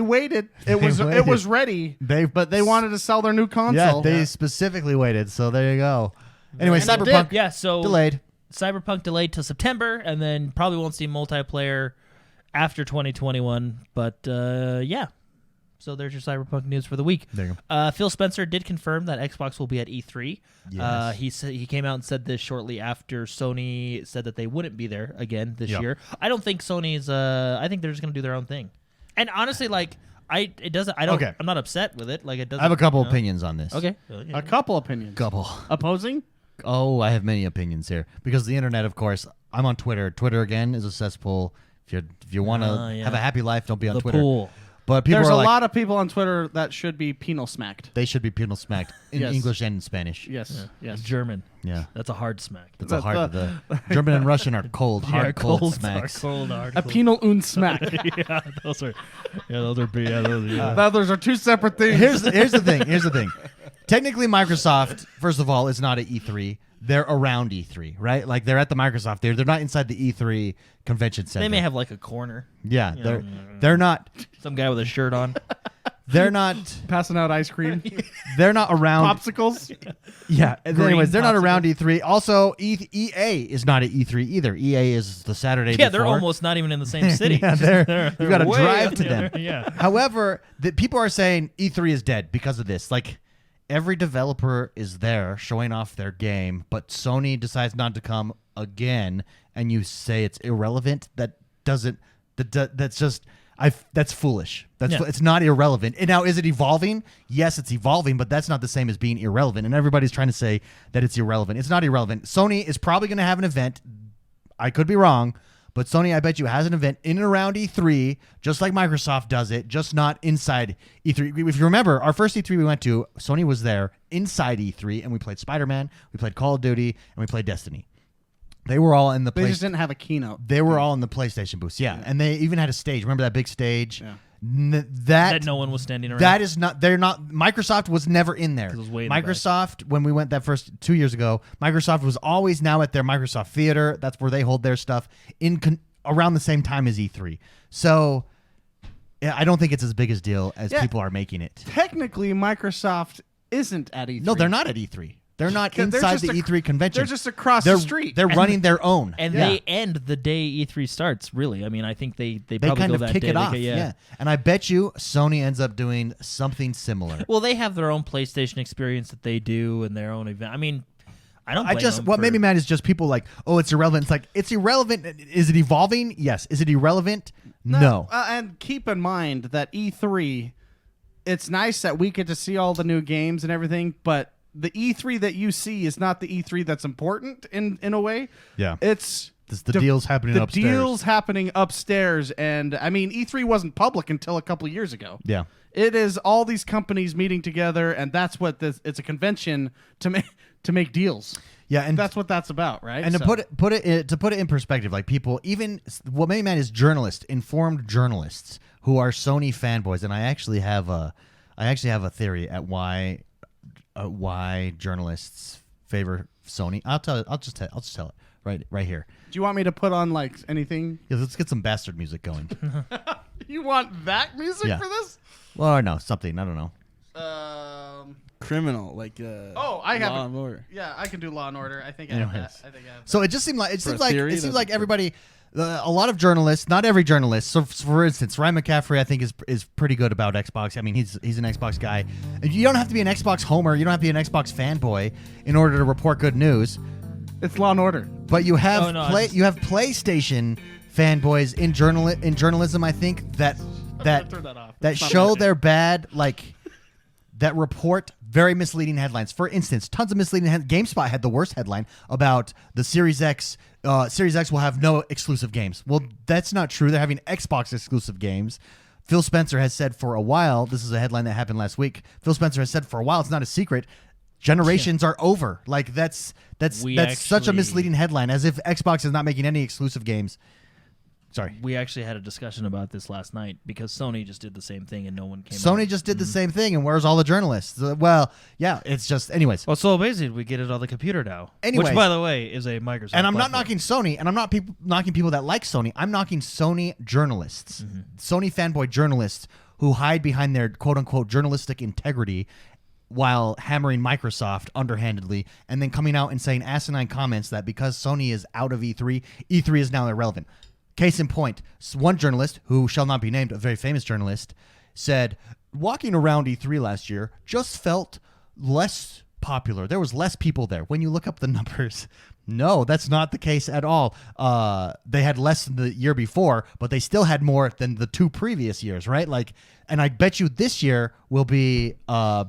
waited. It was ready. But they wanted to sell their new console. Yeah, they specifically waited. So there you go. Anyway, And it Cyberpunk Yeah, so delayed. Cyberpunk delayed till September, and then probably won't see multiplayer after 2021. But yeah, so there's your Cyberpunk news for the week. There you go. Phil Spencer did confirm that Xbox will be at E3. Yes. He came out and said this shortly after Sony said that they wouldn't be there again this Yep. year. I don't think Sony's. I think they're just gonna do their own thing. And honestly, like I'm not upset with it. Like it doesn't. I have a couple opinions on this. Okay. A couple opinions. Couple. Opposing? Oh, I have many opinions here because the internet, of course. I'm on Twitter. Twitter again is a cesspool. If you want to yeah. have a happy life, don't be on The Twitter. pool. But people There's are a like, lot of people on Twitter that should be penal smacked. they should be penal smacked in Yes. English and in Spanish. Yes. Yes. German. Yeah. That's a hard smack. That's a hard. The German and Russian are cold, hard, cold smacks. Cold, hard. A penal und smack. Yeah, those are. Yeah, those are. Yeah, those are. Yeah. Those are two separate things. Here's the thing. Here's the thing. Technically, Microsoft, first of all, is not at E3. They're around E3, right? Like they're at the Microsoft. They're not inside the E3 convention center. They may have like a corner. Yeah, you know, they're not. Some guy with a shirt on. They're not passing out ice cream, they're not around. popsicles. Yeah. Anyways, they're not popsicles. around E3. Also, EA is not at E3 either. EA is the Saturday Yeah, before. they're almost not even in the same city. Yeah, They're you got to way drive up to the them. other- Yeah. However, people are saying E3 is dead because of this. Like, every developer is there showing off their game, but Sony decides not to come again, and you say it's irrelevant. That doesn't. That's just. That's foolish. It's not irrelevant. And now, is it evolving? Yes, it's evolving, but that's not the same as being irrelevant. And everybody's trying to say that it's irrelevant. It's not irrelevant. Sony is probably going to have an event. I could be wrong, but Sony, I bet you, has an event in and around E3, just like Microsoft does it, just not inside E3. If you remember, our first E3 we went to, Sony was there inside E3, and we played Spider-Man, we played Call of Duty, and we played Destiny. They were all in the They just didn't have a keynote. They were all in the PlayStation booths, yeah. And they even had a stage. Remember that big stage? Yeah. That no one was standing around. That is not. They're not. Microsoft was never in there. It was way in the Microsoft, when we went that first 2 years ago, Microsoft was always now at their Microsoft Theater. That's where they hold their stuff around the same time as E3. So, yeah, I don't think it's as big a deal as people are making it. Technically, Microsoft isn't at E3. No, they're not at E3. They're not They're inside just the E3 convention. They're just across the street. They're running their own. And Yeah. they end the day E3 starts, really. I mean, I think they They probably kind go of that kick day. it off. Yeah. And I bet you Sony ends up doing something similar. Well, they have their own PlayStation experience that they do and their own event. I mean, I don't. What made me mad is just people like, oh, it's irrelevant. It's like, it's irrelevant. Is it evolving? Yes. Is it irrelevant? No. And keep in mind that E3, it's nice that we get to see all the new games and everything, but the E3 that you see is not the E3 that's important in a way. Yeah. It's the deals happening upstairs. The deals happening upstairs. And I mean, E3 wasn't public until a couple of years ago. Yeah. It is all these companies meeting together, and that's what it's a convention to make deals. Yeah, and that's what that's about, right? And to put it in perspective, like people, even what made me mad is journalists, informed journalists who are Sony fanboys, and I actually have a theory at why journalists favor Sony. I'll just tell it right here. Do you want me to put on like anything? Yeah, let's get some bastard music going. You want that music Yeah. for this? Well, no, something, I don't know. Criminal, like I have Law and Order. Yeah, I can do Law and Order. I think I have that. I think I have that. So it just seemed like theory, it seems that's like good. everybody, a lot of journalists, not every journalist. So for instance, Ryan McCaffrey, I think is pretty good about Xbox. I mean, he's an Xbox guy. You don't have to be an Xbox homer. You don't have to be an Xbox fanboy in order to report good news. It's Law and Order. But you have you have PlayStation fanboys in journalism. I think that Turn that off. that show their bad, like, that report very misleading headlines. For instance, tons of misleading GameSpot had the worst headline about the Series X. Series X will have no exclusive games. Well, that's not true. They're having Xbox exclusive games. Phil Spencer has said for a while, this is a headline that happened last week. Phil Spencer has said for a while, it's not a secret, generations are over. Like, that's such a misleading headline, as if Xbox is not making any exclusive games. Sorry. We actually had a discussion about this last night because Sony just did the same thing and no one came Sony out. just did the same thing, and where's all the journalists? Well, yeah, it's just, anyways. Well, so basically, we get it on the computer now. Anyways. Which, by the way, is a Microsoft And I'm not platform. knocking Sony, and I'm not knocking people that like Sony. I'm knocking Sony journalists, Sony fanboy journalists who hide behind their quote-unquote journalistic integrity while hammering Microsoft underhandedly, and then coming out and saying asinine comments that because Sony is out of E3, E3 is now irrelevant. Case in point, one journalist, who shall not be named, a very famous journalist, said, walking around E3 last year just felt less popular. There was less people there. When you look up the numbers, no, that's not the case at all. They had less than the year before, but they still had more than the 2 previous years, right? Like, and I bet you this year will be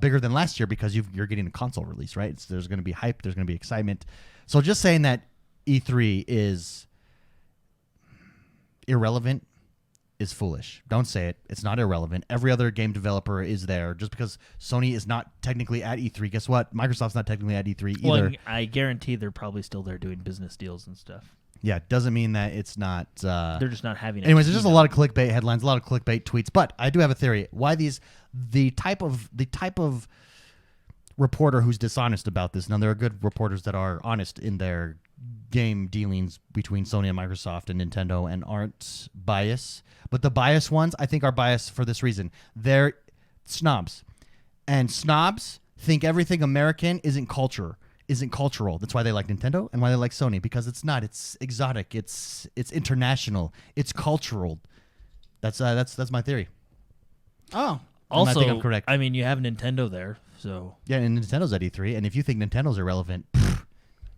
bigger than last year because you're getting a console release, right? There's going to be hype. There's going to be excitement. So just saying that E3 is irrelevant is foolish. Don't say it. It's not irrelevant. Every other game developer is there. Just because Sony is not technically at E3, guess what? Microsoft's not technically at E3 either. Well, I guarantee they're probably still there doing business deals and stuff. Yeah, doesn't mean that it's not. They're just not having. Anyways, there's just a lot of clickbait headlines, a lot of clickbait tweets. But I do have a theory why the type of reporter who's dishonest about this. Now there are good reporters that are honest in their game dealings between Sony and Microsoft and Nintendo and aren't biased. But the biased ones, I think, are biased for this reason. snobs. And snobs think everything American isn't cultural. That's why they like Nintendo and why they like Sony, because it's not. It's exotic. It's international. It's cultural. That's my theory. Oh. Also, I think I'm correct. I mean, you have Nintendo there, so Yeah, and Nintendo's at E3, and if you think Nintendo's irrelevant,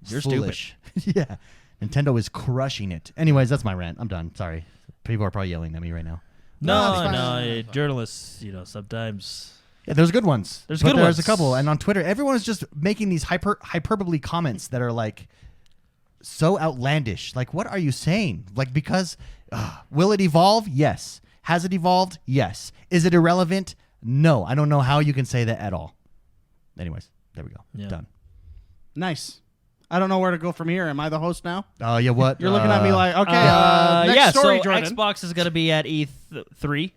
you're foolish. Yeah. Nintendo is crushing it. Anyways, that's my rant. I'm done. Sorry. People are probably yelling at me right now. No, journalists, sometimes. Yeah, there's good ones. There's a couple. And on Twitter, everyone is just making these hyperbole comments that are like so outlandish. Like, what are you saying? Like, because will it evolve? Yes. Has it evolved? Yes. Is it irrelevant? No. I don't know how you can say that at all. Anyways, there we go. Yeah. Done. Nice. I don't know where to go from here. Am I the host now? Oh, yeah, what? You're looking at me like, okay, next story, so Jordan. Xbox is going to be at E3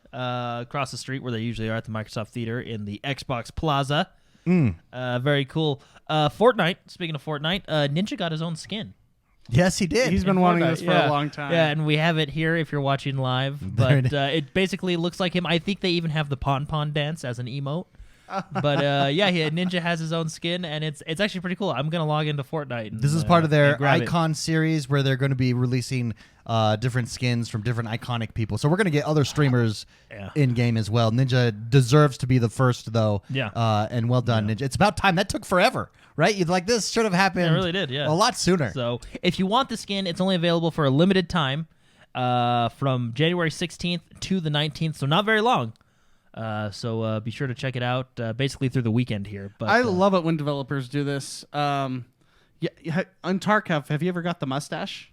across the street where they usually are at the Microsoft Theater in the Xbox Plaza. Very cool. Fortnite, speaking of Fortnite, Ninja got his own skin. Yes, he did. He's been wanting this for a long time. Yeah, and we have it here if you're watching live. But it basically looks like him. I think they even have the pon-pon dance as an emote. But Ninja has his own skin, and it's actually pretty cool. I'm gonna log into Fortnite. And, this is part of their Icon it. series where they're going to be releasing different skins from different iconic people. So we're going to get other streamers in game as well. Ninja deserves to be the first, though. Yeah. And well done, Ninja. It's about time. That took forever, right? You'd like this should have happened. It really did. Yeah. A lot sooner. So if you want the skin, it's only available for a limited time, from January 16th to the 19th. So not very long. So be sure to check it out basically through the weekend here. But I love it when developers do this. On Tarkov, have you ever got the mustache?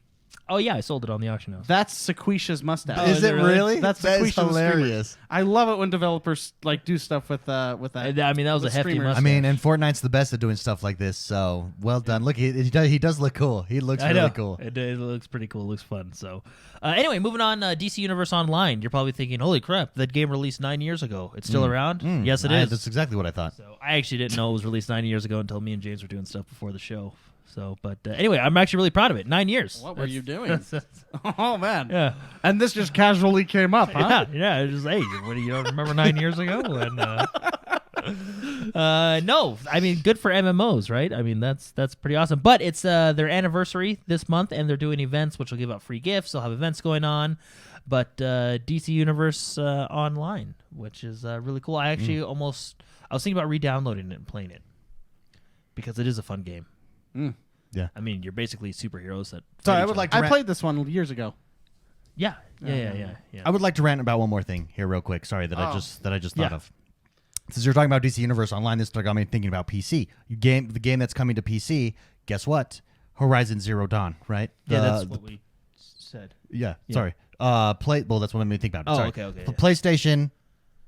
Oh, yeah, I sold it on the auction house. That's Sequisha's mustache. Oh, is it really? That's that is Sequisha's hilarious. Streamer. I love it when developers like do stuff with that. I mean, that was a hefty streamers. mustache. I mean, and Fortnite's the best at doing stuff like this, so well done. Look, he does look cool. He looks really cool. It looks pretty cool. It looks fun. So anyway, moving on, DC Universe Online. You're probably thinking, holy crap, that game released 9 years ago. It's still around? Yes, it is. That's exactly what I thought. So I actually didn't know it was released 9 years ago until me and James were doing stuff before the show. So, but anyway, I'm actually really proud of it. 9 years. What were you doing? Oh, man. Yeah. And this just casually came up, huh? Yeah. It was just, hey, what do you don't remember 9 years ago? And no, I mean, good for MMOs, right? I mean, that's pretty awesome. But it's their anniversary this month, and they're doing events, which will give out free gifts. They'll have events going on. But DC Universe Online, which is really cool. I actually I was thinking about re-downloading it and playing it because it is a fun game. Yeah. I mean, you're basically superheroes that. Sorry, I would like to I played this one years ago. Yeah. I would like to rant about one more thing here, real quick. Sorry that I just thought Yeah. of. Since you're talking about DC Universe Online, this got me thinking about PC. The game that's coming to PC. Guess what? Horizon Zero Dawn, right? That's what we said. Yeah. Sorry. Well, that's what made me think about it. Oh, Sorry. okay. PlayStation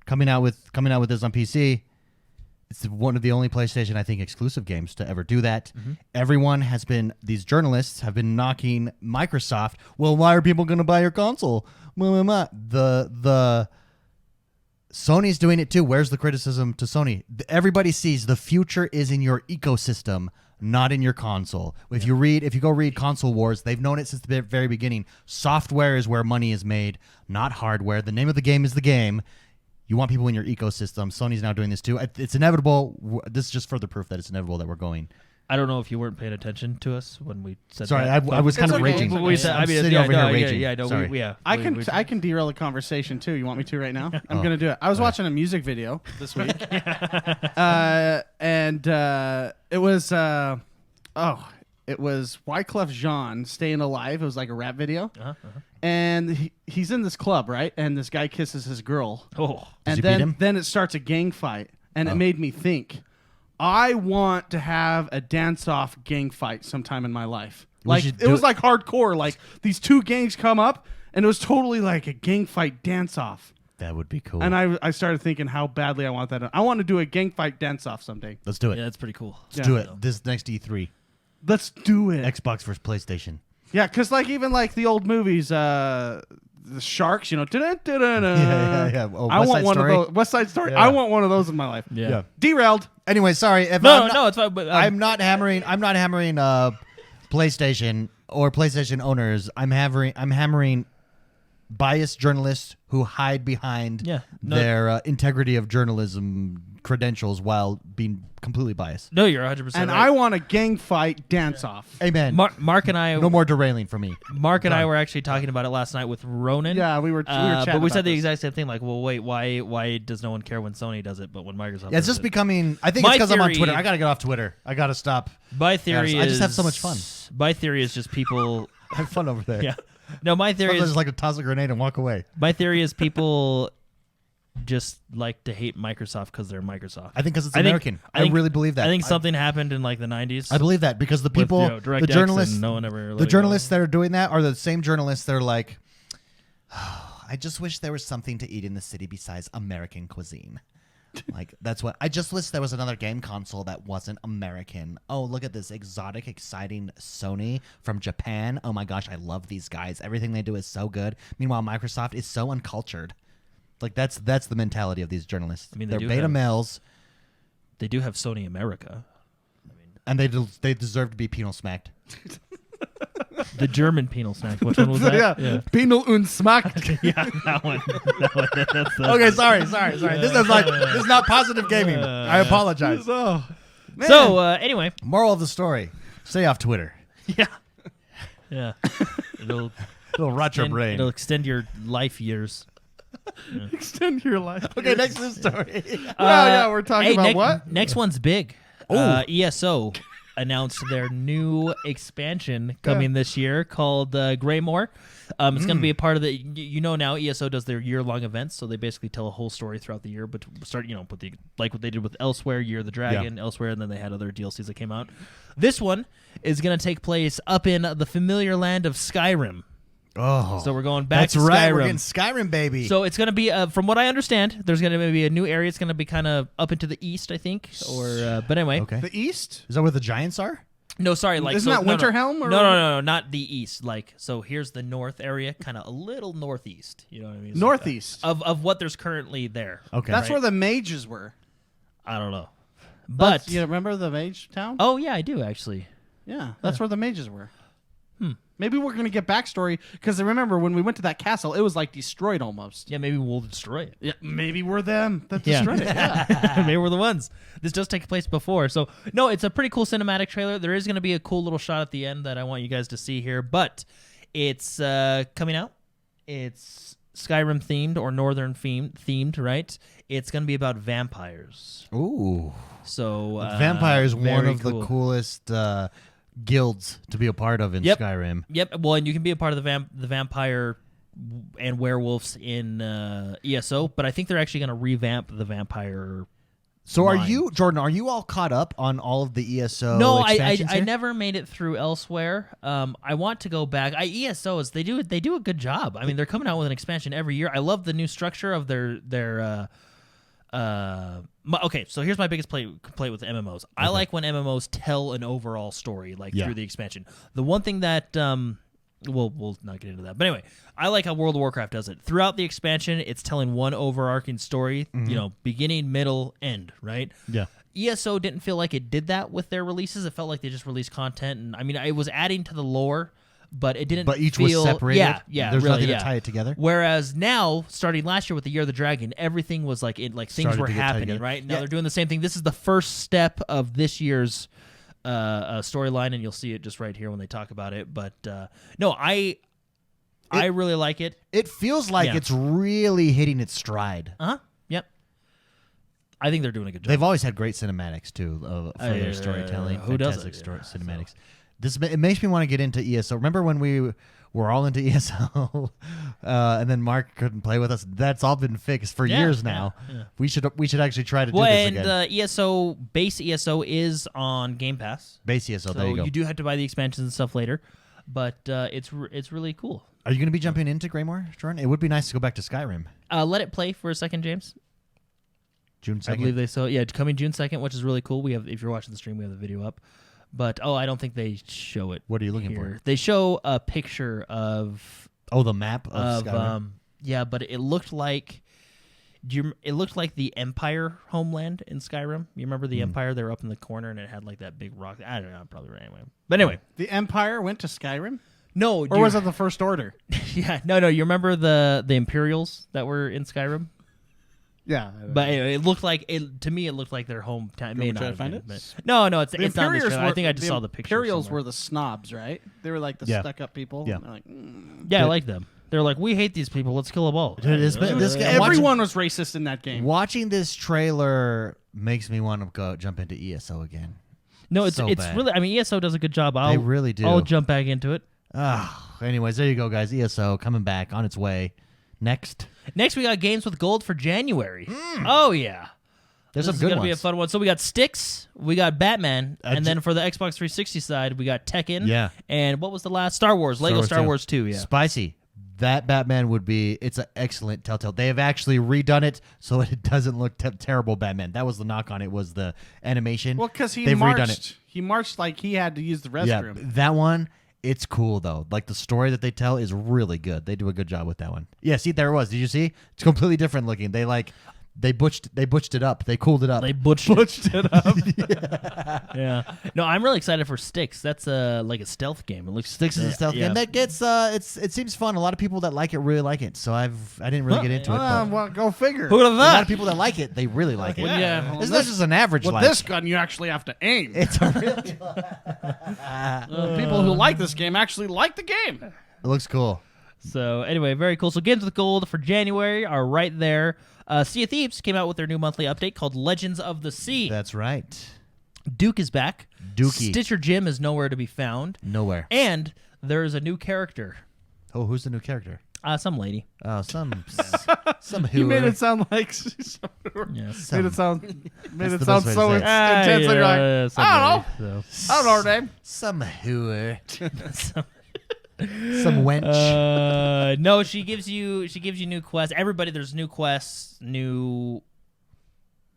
coming out with this on PC. It's one of the only PlayStation, I think, exclusive games to ever do that. Everyone these journalists have been knocking Microsoft. Well, why are people going to buy your console? The Sony's doing it too. Where's the criticism to Sony? Everybody sees the future is in your ecosystem, not in your console. If you go read Console Wars, they've known it since the very beginning. Software is where money is made, not hardware. The name of the game is the game. You want people in your ecosystem. Sony's now doing this too. It's inevitable. This is just further proof that it's inevitable that we're going. I don't know if you weren't paying attention to us when we said Sorry, that. I was kind of raging. We said, I'm sitting over here raging. Yeah, no, Sorry. I can derail the conversation too. You want me to right now? I'm gonna do it. I was watching a music video this week, and it was Wyclef Jean, Staying Alive. It was like a rap video. And he's in this club, right? And this guy kisses his girl. Oh, and then it starts a gang fight, and it made me think. I want to have a dance-off gang fight sometime in my life. Like it was like hardcore. Like these two gangs come up, and it was totally like a gang fight dance-off. That would be cool. And I started thinking how badly I want that. I want to do a gang fight dance-off someday. Let's do it. yeah, that's pretty cool. Let's do it. This next E3. Let's do it. Xbox versus PlayStation. Yeah, because like even like the old movies, the sharks, you know. Yeah. Oh, I want one Story? of those. West Side Story. Yeah. I want one of those in my life. Yeah. Derailed. Anyway, sorry. No, it's fine. But, I'm not hammering PlayStation or PlayStation owners. I'm hammering biased journalists who hide behind their integrity of journalism credentials while being completely biased. No, you're 100% And right. I want a gang fight dance-off. Amen. Mark and I... No more derailing for me. Mark and I were actually talking about it last night with Ronan. Yeah, we were chatting but we said about the this. exact same thing. Like, well, wait, why does no one care when Sony does it, but when Microsoft Yeah, it's does just it? becoming... I think My it's because I'm on theory- Twitter. I got to get off Twitter. I got to stop. My theory I just have so much fun. My theory is just people... Have fun over there. Yeah. No, my theory Sometimes I is... just like to toss a grenade and walk away. My theory is people just like to hate Microsoft because they're Microsoft. I think because it's American. I really believe that. I think something happened in like the 90s. I believe that because the people, with, the journalists, and no one ever let the it journalists go. that are doing that are the same journalists that are like, oh, I just wish there was something to eat in the city besides American cuisine. Like, that's what I just wish there was another game console that wasn't American. Oh, look at this exotic, exciting Sony from Japan. Oh my gosh, I love these guys. Everything they do is so good. Meanwhile, Microsoft is so uncultured. Like, that's the mentality of these journalists. I mean, they're beta males. They do have Sony America. And they deserve to be penal smacked. The German penal snack. Which one was that? Yeah. Penal und smacked. Yeah, that one. That's Okay, sorry. This is not positive gaming. I apologize. Oh, man. So, anyway. Moral of the story: stay off Twitter. Yeah. Yeah. It'll rot your brain. It'll extend your life years. Extend your life. Okay, next news story. Yeah, we're talking about what? Next one's big. ESO announced their new expansion coming this year called Greymore. It's going to be a part of the. You know now ESO does their year-long events, so they basically tell a whole story throughout the year. But start, with the like what they did with Elsewhere, Year of the Dragon, Elsewhere, and then they had other DLCs that came out. This one is going to take place up in the familiar land of Skyrim. Oh, So we're going back to that's right. Skyrim. We're getting Skyrim, baby. So it's going to be, from what I understand, there's going to be a new area. It's going to be kind of up into the east, I think. But anyway. Okay. The East? Is that where the giants are? No, sorry. Like, Isn't that Winterhelm? Or? No, not the east. Like, so here's the north area, kind of a little northeast. You know what I mean? Northeast. Of what there's currently there. Okay. That's where the mages were. I don't know. But You remember the mage town? oh yeah, I do actually. Yeah, that's where the mages were. Maybe we're going to get backstory, because remember, when we went to that castle, it was like destroyed almost. Yeah, maybe we'll destroy it. Yeah, maybe we're them that destroyed it. Yeah. Maybe we're the ones. This does take place before. So, no, it's a pretty cool cinematic trailer. There is going to be a cool little shot at the end that I want you guys to see here. But it's coming out. It's Skyrim themed or Northern themed, right? It's going to be about vampires. Ooh. So Vampire is one very of the coolest guilds to be a part of in Skyrim. Yep. Well, and you can be a part of the vampire and werewolves in ESO, but I think they're actually going to revamp the vampire. So are you, Jordan, are you all caught up on all of the ESO No, expansions I here? never made it through Elsewhere. I want to go back. ESOs, they do a good job. I mean, they're coming out with an expansion every year. I love the new structure of their okay, so here's my biggest complaint with MMOs. I like when MMOs tell an overall story, through the expansion. The one thing that we'll not get into that, but anyway, I like how World of Warcraft does it. Throughout the expansion, it's telling one overarching story. Beginning, middle, end. Right? Yeah. ESO didn't feel like it did that with their releases. It felt like they just released content, and I mean, it was adding to the lore. But it didn't. But each feel, was separated. Yeah. There's really, nothing to tie it together. Whereas now, starting last year with the Year of the Dragon, everything was things Started were to get tied happening. together. Right now, they're doing the same thing. This is the first step of this year's storyline, and you'll see it just right here when they talk about it. But no, I really like it. It feels like it's really hitting its stride. Yep. I think they're doing a good job. They've always had great cinematics too for their storytelling. Who doesn't? Fantastic cinematics. It makes me want to get into ESO. Remember when we were all into ESO, and then Mark couldn't play with us? That's all been fixed for years now. Yeah. We should actually try to do well, this and again. base ESO is on Game Pass. Base ESO. So there you go. you do have to buy the expansions and stuff later, but it's really cool. Are you going to be jumping into Greymore, Jordan? It would be nice to go back to Skyrim. Let it play for a second, James. June 2nd. I believe they so. Yeah, coming June 2nd, which is really cool. We have, if you're watching the stream, we have the video up. But I don't think they show it. What are you looking here. for? They show a picture of the map of Skyrim. Yeah, but it looked like it looked like the Empire homeland in Skyrim. You remember the Empire? They were up in the corner and it had like that big rock. I don't know, probably right anyway. But anyway, The Empire went to Skyrim? No, or was it the First Order? Yeah, no. You remember the Imperials that were in Skyrim? Yeah, but anyway, it looked like to me. It looked like their hometown. May not try to have find been, it? but- No, it's not. In this Imperials trailer. I think I just saw the picture. Imperials somewhere. were the snobs, right? They were like the stuck-up people. Yeah. And they're like, Yeah, I like them. They're like, we hate these people. Let's kill them all. Dude, this guy, everyone was racist in that game. Watching this trailer makes me want to go jump into ESO again. No, it's So bad. really. I mean, ESO does a good job. They really do. I'll jump back into it. Anyways, there you go, guys. ESO coming back on its way. Next we got games with gold for January. Oh yeah, there's this some good is gonna ones. be a fun one. So we got Styx, we got Batman, and then for the Xbox 360 side, we got Tekken. Yeah. And what was the last? Star Wars. Lego Star Wars 2. Yeah. Spicy. That Batman would be. It's an excellent Telltale. They have actually redone it so it doesn't look terrible. Batman. That was the knock on it. Was the animation. Well, because they've redone it. He marched like he had to use the restroom. Yeah, that one. It's cool though. Like the story that they tell is really good. They do a good job with that one. Yeah, see there it was. Did you see? It's completely different looking. They butched it up. They cooled it up. They butched it up. Yeah. No, I'm really excited for Styx. That's like a stealth game. It looks Styx is a stealth game. That gets it seems fun. A lot of people that like it really like it. So I didn't really get into it. But Well, go figure. Who would have a lot thought? of people that like it, they really like it. Yeah. It's not just an average With like. this gun, you actually have to aim. It's a really, People who like this game actually like the game. it looks cool. So anyway, very cool. So games with gold for January are right there. Sea of Thieves came out with their new monthly update called Legends of the Sea. That's right. Duke is back. Dookie. Stitcher Jim is nowhere to be found. Nowhere. And there is a new character. Oh, who's the new character? Some lady. Oh, some who. You made it sound like. Yes. Made it sound the so best way to say it. intense. And you're like, I don't know. I don't know her name. Some hooer. Some wench. No, she gives you new quests. Everybody, there's new quests, new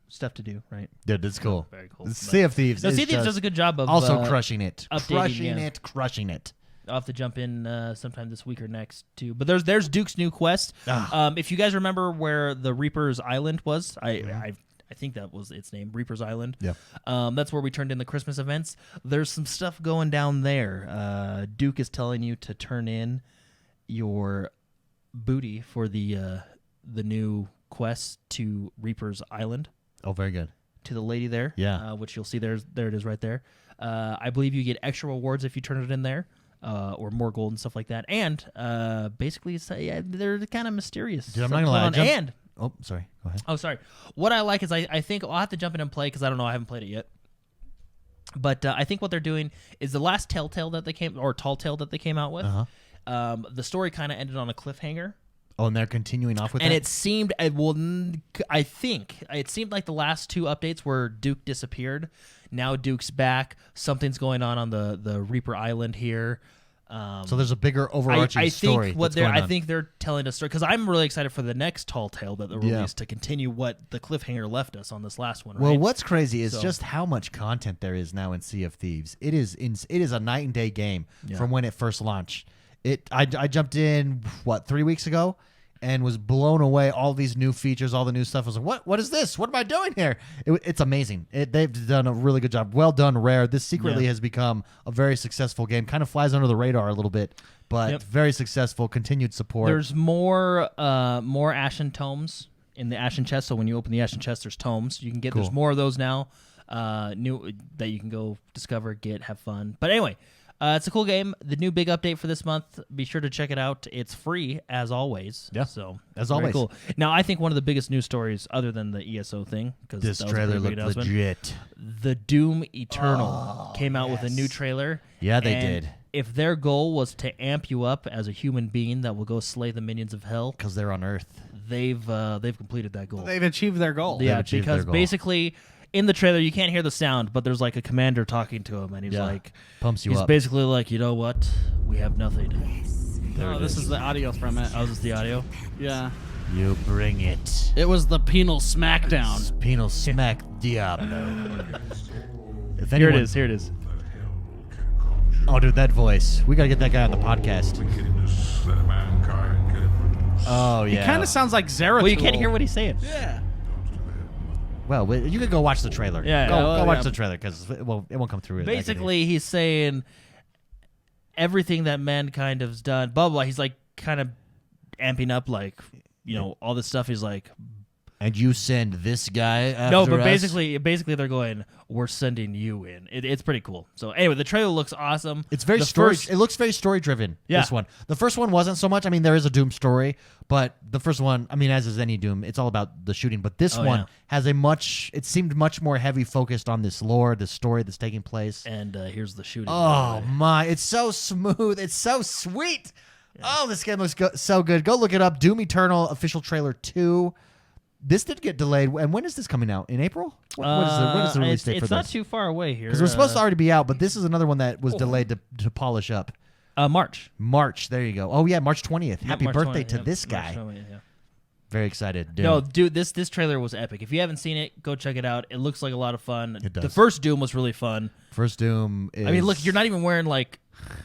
stuff to do, right? Dude, that's cool. Very cool. Sea of Thieves. No, is Sea of Thieves just does a good job of also crushing it. updating, Crushing it. I'll have to jump in sometime this week or next too. But there's Duke's new quest. Ah. If you guys remember where the Reaper's Island was, I think that was its name, Reaper's Island. Yeah. That's where we turned in the Christmas events. There's some stuff going down there. Duke is telling you to turn in your booty for the new quest to Reaper's Island. Oh, very good. To the lady there. Yeah. Which you'll see there it is right there. I believe you get extra rewards if you turn it in there. Or more gold and stuff like that. And basically, they're kind of mysterious. Dude, I'm not going to lie. Oh, sorry. Go ahead. Oh, sorry. What I like is I think I'll have to jump in and play because I don't know. I haven't played it yet. But I think what they're doing is the last Telltale that they came out with. The story kind of ended on a cliffhanger. Oh, and they're continuing off with and that? it seemed, I think it seemed like the last two updates where Duke disappeared. Now Duke's back. Something's going on the Reaper Island here. So there's a bigger overarching story. I think they're telling a story because I'm really excited for the next Tall Tale that they'll release to continue what the cliffhanger left us on this last one. Right? Well, what's crazy is just how much content there is now in Sea of Thieves. It is a night and day game from when it first launched. I jumped in 3 weeks ago and was blown away. All these new features, all the new stuff. I was like, what is this? What am I doing here? It's amazing. They've done a really good job. Well done, Rare. This secretly has become a very successful game. Kind of flies under the radar a little bit, but very successful. Continued support. There's more Ashen Tomes in the Ashen Chest. So when you open the Ashen Chest, there's tomes you can get. Cool. There's more of those now. New that you can go discover, get, have fun. But anyway. It's a cool game. The new big update for this month. Be sure to check it out. It's free as always. Yeah. So as always, cool. Now I think one of the biggest news stories, other than the ESO thing, because this trailer looked legit. The Doom Eternal came out with a new trailer. Yeah, they did. If their goal was to amp you up as a human being that will go slay the minions of hell, because they're on Earth, they've completed that goal. They've achieved their goal. Yeah, because basically. In the trailer, you can't hear the sound, but there's like a commander talking to him, and he's like, pumps you up. He's basically like, you know what? We have nothing. This is the audio from it. Oh, this is the audio? Yeah. You bring it. It was the penal smackdown. Penal smack Diablo. Here it is. Oh, dude, that voice. We gotta get that guy on the podcast. Oh, yeah. He kind of sounds like Zeratul. Well, you can't hear what he's saying. Yeah. Well, you could go watch the trailer. Yeah, go watch the trailer because it won't come through. Basically, he's saying everything that mankind has done, blah, blah. He's like kind of amping up, like, all this stuff. He's like, and you send this guy after no, but us? basically they're going, we're sending you in. It's pretty cool. So anyway, the trailer looks awesome. It's very it looks very story driven. Yeah. This one, the first one wasn't so much. I mean, there is a Doom story, but the first one, I mean, as is any Doom, it's all about the shooting. But this one has it seemed much more heavy focused on this lore, this story that's taking place. And here's the shooting. Oh my, it's so smooth. It's so sweet. Yeah. Oh, this game looks so good. Go look it up. Doom Eternal official trailer 2. This did get delayed. And when is this coming out? In April? When is the release date for this? It's not too far away here. Because it was supposed to already be out, but this is another one that was delayed to polish up. March. There you go. Oh, yeah, March 20th. Happy March birthday 20th, to this guy. 20th, yeah. Very excited. Dude. No, dude, this trailer was epic. If you haven't seen it, go check it out. It looks like a lot of fun. It does. The first Doom was really fun. First Doom is... I mean, look, you're not even wearing, like,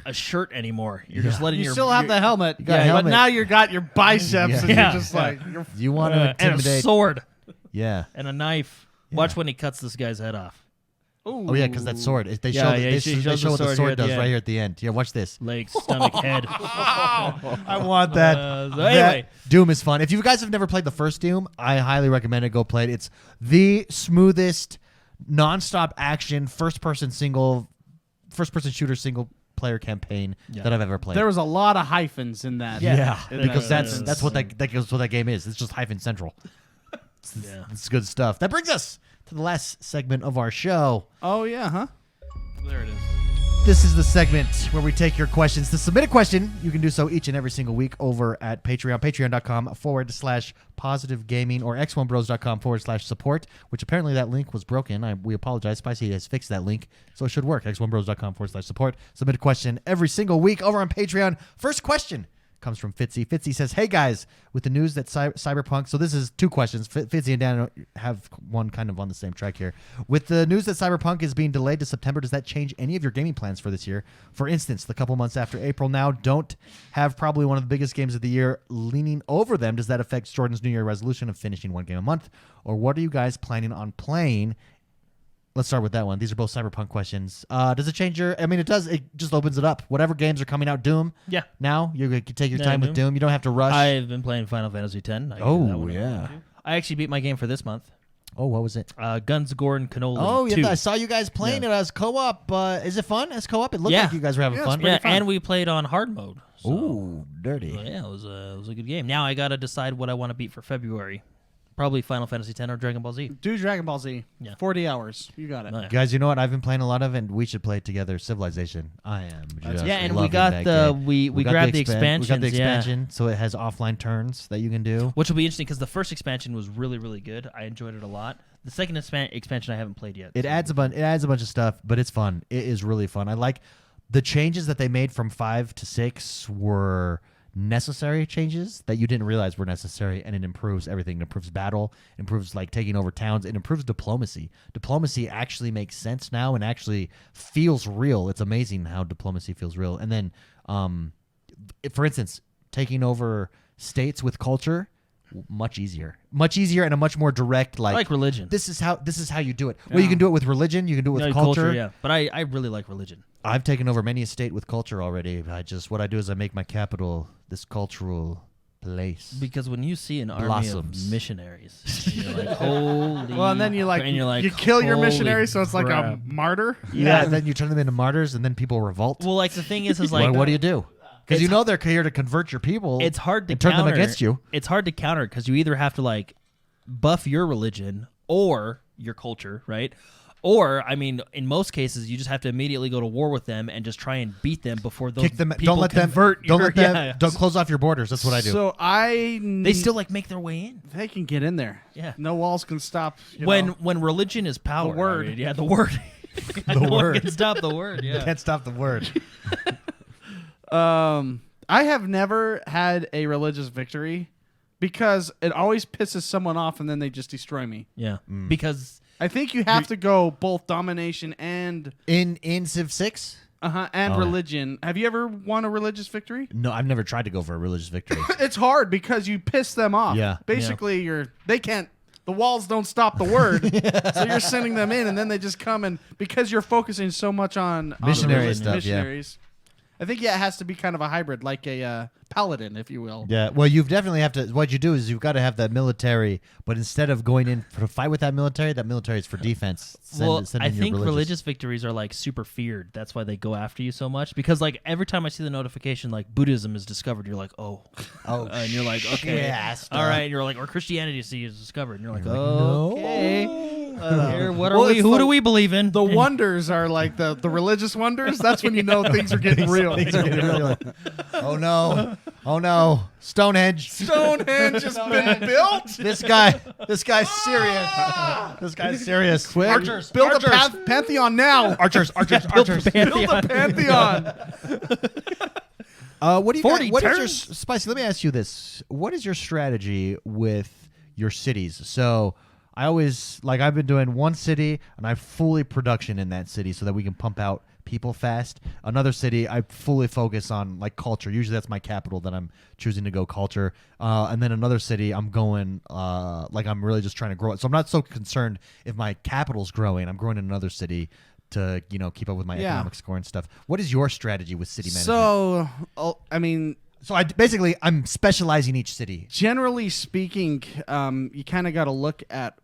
a shirt anymore. You're just letting you still have the helmet. got a helmet. But now you got your biceps and you're just like... You want to intimidate... And a sword. Yeah. And a knife. Yeah. Watch when he cuts this guy's head off. Ooh. Oh, yeah, because that sword. They show what the sword does right here at the end. Yeah, watch this. Legs, stomach, head. I want that. So anyway. Doom is fun. If you guys have never played the first Doom, I highly recommend it. Go play it. It's the smoothest, nonstop action, first-person shooter single-player campaigin that I've ever played. There was a lot of hyphens in that. Yeah, because that's what that game is. It's just hyphen central. It's good stuff. That brings us to the last segment of our show. Oh, yeah, huh? There it is. This is the segment where we take your questions. To submit a question, you can do so each and every single week over at Patreon, patreon.com/positivegaming or XoneBros.com/support, which apparently that link was broken. We apologize. Spicy has fixed that link, so it should work. XoneBros.com/support. Submit a question every single week over on Patreon. First question comes from Fitzy. Fitzy says, hey guys, with the news that Cyberpunk, so this is two questions. Fitzy and Dan have one kind of on the same track here. With the news that Cyberpunk is being delayed to September, does that change any of your gaming plans for this year? For instance, the couple months after April now don't have probably one of the biggest games of the year leaning over them. Does that affect Jordan's New Year resolution of finishing one game a month? Or what are you guys planning on playing? Let's start with that one. These are both Cyberpunk questions. Does it change your... I mean, it does. It just opens it up. Whatever games are coming out, Doom. Yeah. Now, you can take your time with Doom. You don't have to rush. I've been playing Final Fantasy X. Oh, yeah. I actually beat my game for this month. Oh, what was it? Guns, Gore, and Cannoli. Oh, 2. yeah. I saw you guys playing it as co-op. Is it fun as co-op? It looked like you guys were having fun. Yeah, and we played on hard mode. So. Ooh, dirty. So, yeah, it was a good game. Now I got to decide what I want to beat for February. Probably Final Fantasy X or Dragon Ball Z. Do Dragon Ball Z. Yeah. 40 hours. You got it. Oh, yeah. Guys, you know what I've been playing a lot of, and we should play it together. Civilization. I am just and loving we got that the game. we grabbed the expansion. We got the expansion, so it has offline turns that you can do. Which will be interesting because the first expansion was really, really good. I enjoyed it a lot. The second expansion I haven't played yet. It adds a bunch of stuff, but it's fun. It is really fun. I like the changes that they made from 5 to 6 were necessary changes that you didn't realize were necessary, and it improves everything. It improves battle, improves like taking over towns, it improves diplomacy. Diplomacy actually makes sense now and actually feels real. It's amazing how diplomacy feels real. And then for instance, taking over states with culture, much easier and a much more direct, like religion. This is how you do it. Well, you can do it with religion, you can do it with culture. Yeah, but I really like religion. I've taken over many a state with culture already. What I do is I make my capital this cultural place. Because when you see an army of missionaries, and you're like, holy. Well, and then you kill your missionary, so it's like a martyr. Yeah, and then you turn them into martyrs, and then people revolt. Well, like the thing is like, what do you do? Because you know they're here to convert your people. It's hard to turn them against you. It's hard to counter because you either have to like buff your religion or your culture, right? Or, I mean, in most cases, you just have to immediately go to war with them and just try and beat them before those Kick them. people Don't let convert. them. Don't close off your borders. That's what I do. So they still like make their way in. They can get in there. Yeah. No walls can stop. When religion is power. The word. I mean, the word. The word. Can stop the word. Yeah. You can't stop the word. I have never had a religious victory because it always pisses someone off and then they just destroy me. Yeah. Because I think you have to go both domination and in Civ 6 and religion. Have you ever won a religious victory? No, I've never tried to go for a religious victory. It's hard because you piss them off. Yeah. Basically, they can't. The walls don't stop the word, so you're sending them in, and then they just come and because you're focusing so much on missionary stuff. missionaries. I think it has to be kind of a hybrid, like a paladin, if you will. Yeah, well, you've definitely have to. What you do is you've got to have that military, but instead of going in to fight with that military is for defense. I think religious victories are like super feared. That's why they go after you so much. Because like every time I see the notification, like Buddhism is discovered, you're like, and you're like, okay, all right, and you're like, or Christianity is discovered, and you're like, okay. Here, who do we believe in? The wonders are like the religious wonders. That's when you know things are getting real. Oh no, Stonehenge has been built. This guy's serious. This guy's serious. Quick, Archers, build a pantheon now. Archers. Build a pantheon. What do you got? What is your Spicy? Let me ask you this: what is your strategy with your cities? So I always I've been doing one city and I fully production in that city so that we can pump out people fast. Another city I fully focus on culture. Usually that's my capital that I'm choosing to go culture. And then another city I'm going I'm really just trying to grow it. So I'm not so concerned if my capital's growing. I'm growing in another city to keep up with my economic score and stuff. What is your strategy with city management? So I'm specializing each city. Generally speaking, you kind of got to look at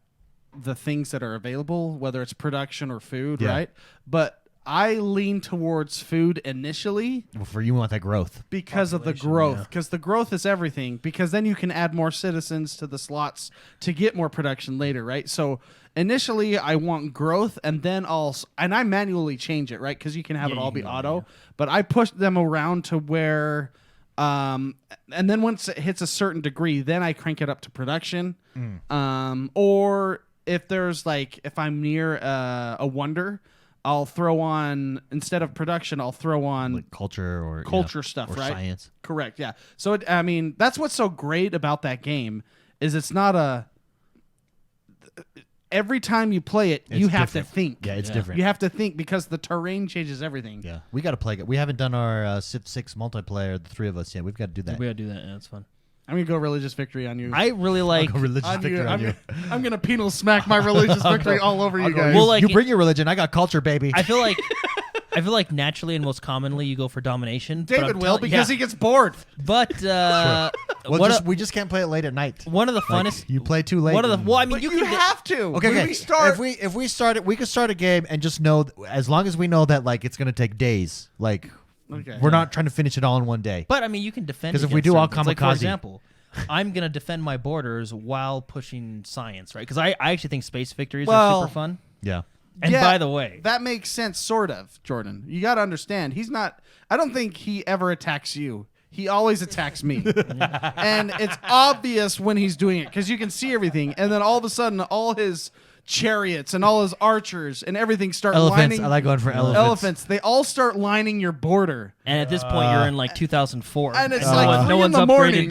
the things that are available, whether it's production or food, right? But I lean towards food initially. Well, for you want that growth. Because of the growth. Because the growth is everything. Because then you can add more citizens to the slots to get more production later, right? So initially I want growth, and then I manually change it, right? Because you can have it all be auto. But I push them around to where... and then once it hits a certain degree, then I crank it up to production. Or if there's if I'm near a wonder, I'll throw on, instead of production, I'll throw on culture or stuff, or right? Science. Correct. Yeah. So that's what's so great about that game is it's not every time you play it, you have to think. Yeah, it's different. You have to think because the terrain changes everything. Yeah, we got to play it. We haven't done our Civ 6 multiplaer, the three of us yet. We've got to do that. We got to do that. Yeah, it's fun. I'm going to go religious victory on you. I really like... religious victory on you. I'm going to penal smack my religious victory all over you guys. Well, you bring your religion. I got culture, baby. I feel like naturally and most commonly you go for domination. David will because he gets bored. But we just can't play it late at night. One of the funnest... you play too late. You have to. Okay. When we start... If we start it, we could start a game and just know, as long as we know that it's going to take days, we're not trying to finish it all in one day. But you can defend. Because if we do all kamikaze, for kamikaze, example, I'm gonna defend my borders while pushing science, right? Because I actually think space victories are super fun. Yeah. And by the way, that makes sense, sort of, Jordan. You got to understand, he's not. I don't think he ever attacks you. He always attacks me, and it's obvious when he's doing it because you can see everything, and then all of a sudden, all his chariots and all his archers and everything start lining. I like going for elephants. They all start lining your border. And at this point, you're in 2004. And it's like 3 in the morning.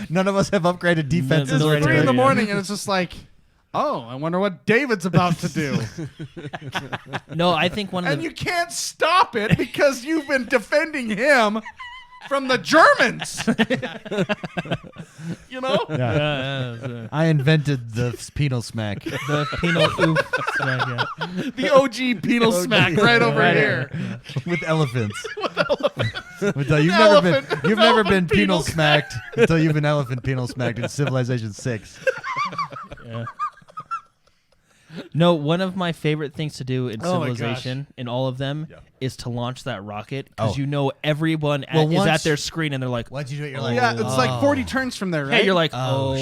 None of us have upgraded defenses. It's 3 in the morning, and it's just like, oh, I wonder what David's about to do. No, I think And you can't stop it because you've been defending him from the Germans. You know? Yeah. I invented the penal smack. The penal oof smack, yeah. The OG penal smack right over here. Yeah. With elephants. You've never been penal smacked until you've been elephant penal smacked in Civilization 6. Yeah. No, one of my favorite things to do in Civilization, in all of them, is to launch that rocket because everyone is at their screen and they're like, once you do it, you're it's like 40 turns from there, right? Yeah, you're like, oh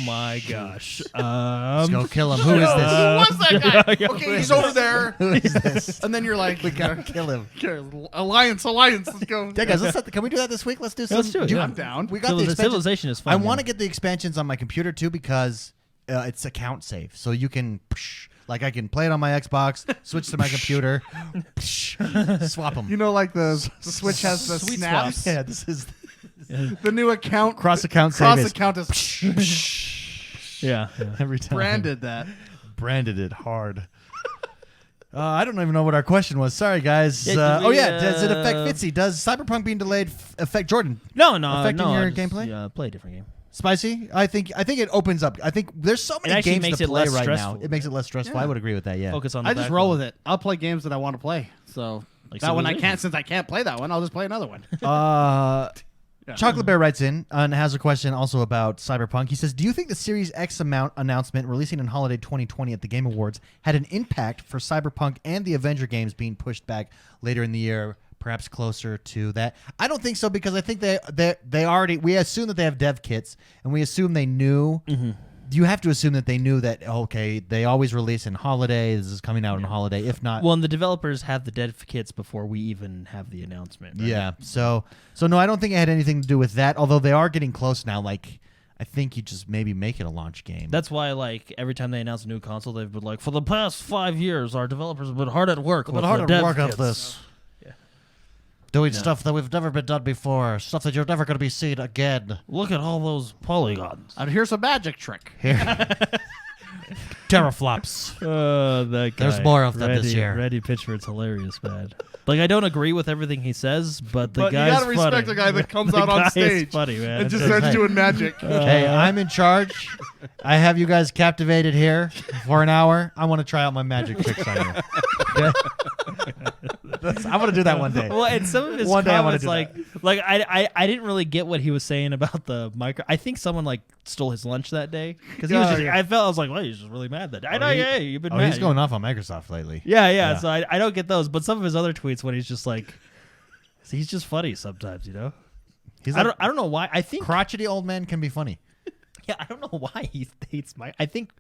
my gosh. Let's go kill him. Who is this? Who was that guy? Okay, he's over there. Who is this? And then you're like, we gotta kill him. Alliance, let's go. Yeah, guys, can we do that this week? Let's do some. Let's do it. I'm down. We got the expansion. Civilization is fun. I want to get the expansions on my computer too because it's account save, so you can. I can play it on my Xbox, switch to my computer, swap them. You know, the Switch has the Sweet snaps. swaps. Yeah, this is the new account. Cross account is yeah. Every time. Branded it hard. I don't even know what our question was. Sorry, guys. Does it affect Fitzy? Does Cyberpunk being delayed affect Jordan? No, affecting your gameplay? Yeah, play a different game. Spicy? I think it opens up. I think there's so many games to play right now. It makes it less stressful. Yeah. I would agree with that. Yeah. Focus on. The I just roll with it. I'll play games that I want to play. So Like that one I Civilization. can't. Since I can't play that one, I'll just play another one. Chocolate Bear writes in and has a question also about Cyberpunk. He says, do you think the Series X announcement releasing in holiday 2020 at the Game Awards had an impact for Cyberpunk and the Avenger games being pushed back later in the year, perhaps closer to that? I don't think so, because I think they already, we assume that they have dev kits, and we assume they knew. Mm-hmm. You have to assume that they knew that, okay, they always release in holiday. This is coming out in holiday. If not... Well, and the developers have the dev kits before we even have the announcement. Right? Yeah. So no, I don't think it had anything to do with that, although they are getting close now. Like, I think you just maybe make it a launch game. That's why, like, every time they announce a new console, they've been like, for the past 5 years, our developers have been hard at work. At this. Doing stuff that we've never been done before, stuff that you're never going to be seen again. Look at all those polygons. And here's a magic trick. Here. Teraflops. That guy. There's more of them this year. Randy Pitchford's hilarious, man. Like, I don't agree with everything he says, but you gotta respect the guy that comes out on stage funny, man. and just starts doing magic. Hey, I'm in charge. I have you guys captivated here for an hour. I want to try out my magic tricks on you. Okay? I want to do that one day. Well, and some of his one comments, I didn't really get what he was saying about the micro. I think someone like stole his lunch that day because he was just. I was like, well, he's just really mad that day. I know, you've been mad. He's going off on Microsoft lately. Yeah. So I don't get those, but some of his other tweets when he's just like, he's just funny sometimes, you know. I don't know why. I think crotchety old man can be funny. Yeah, I don't know why he hates Mike. I think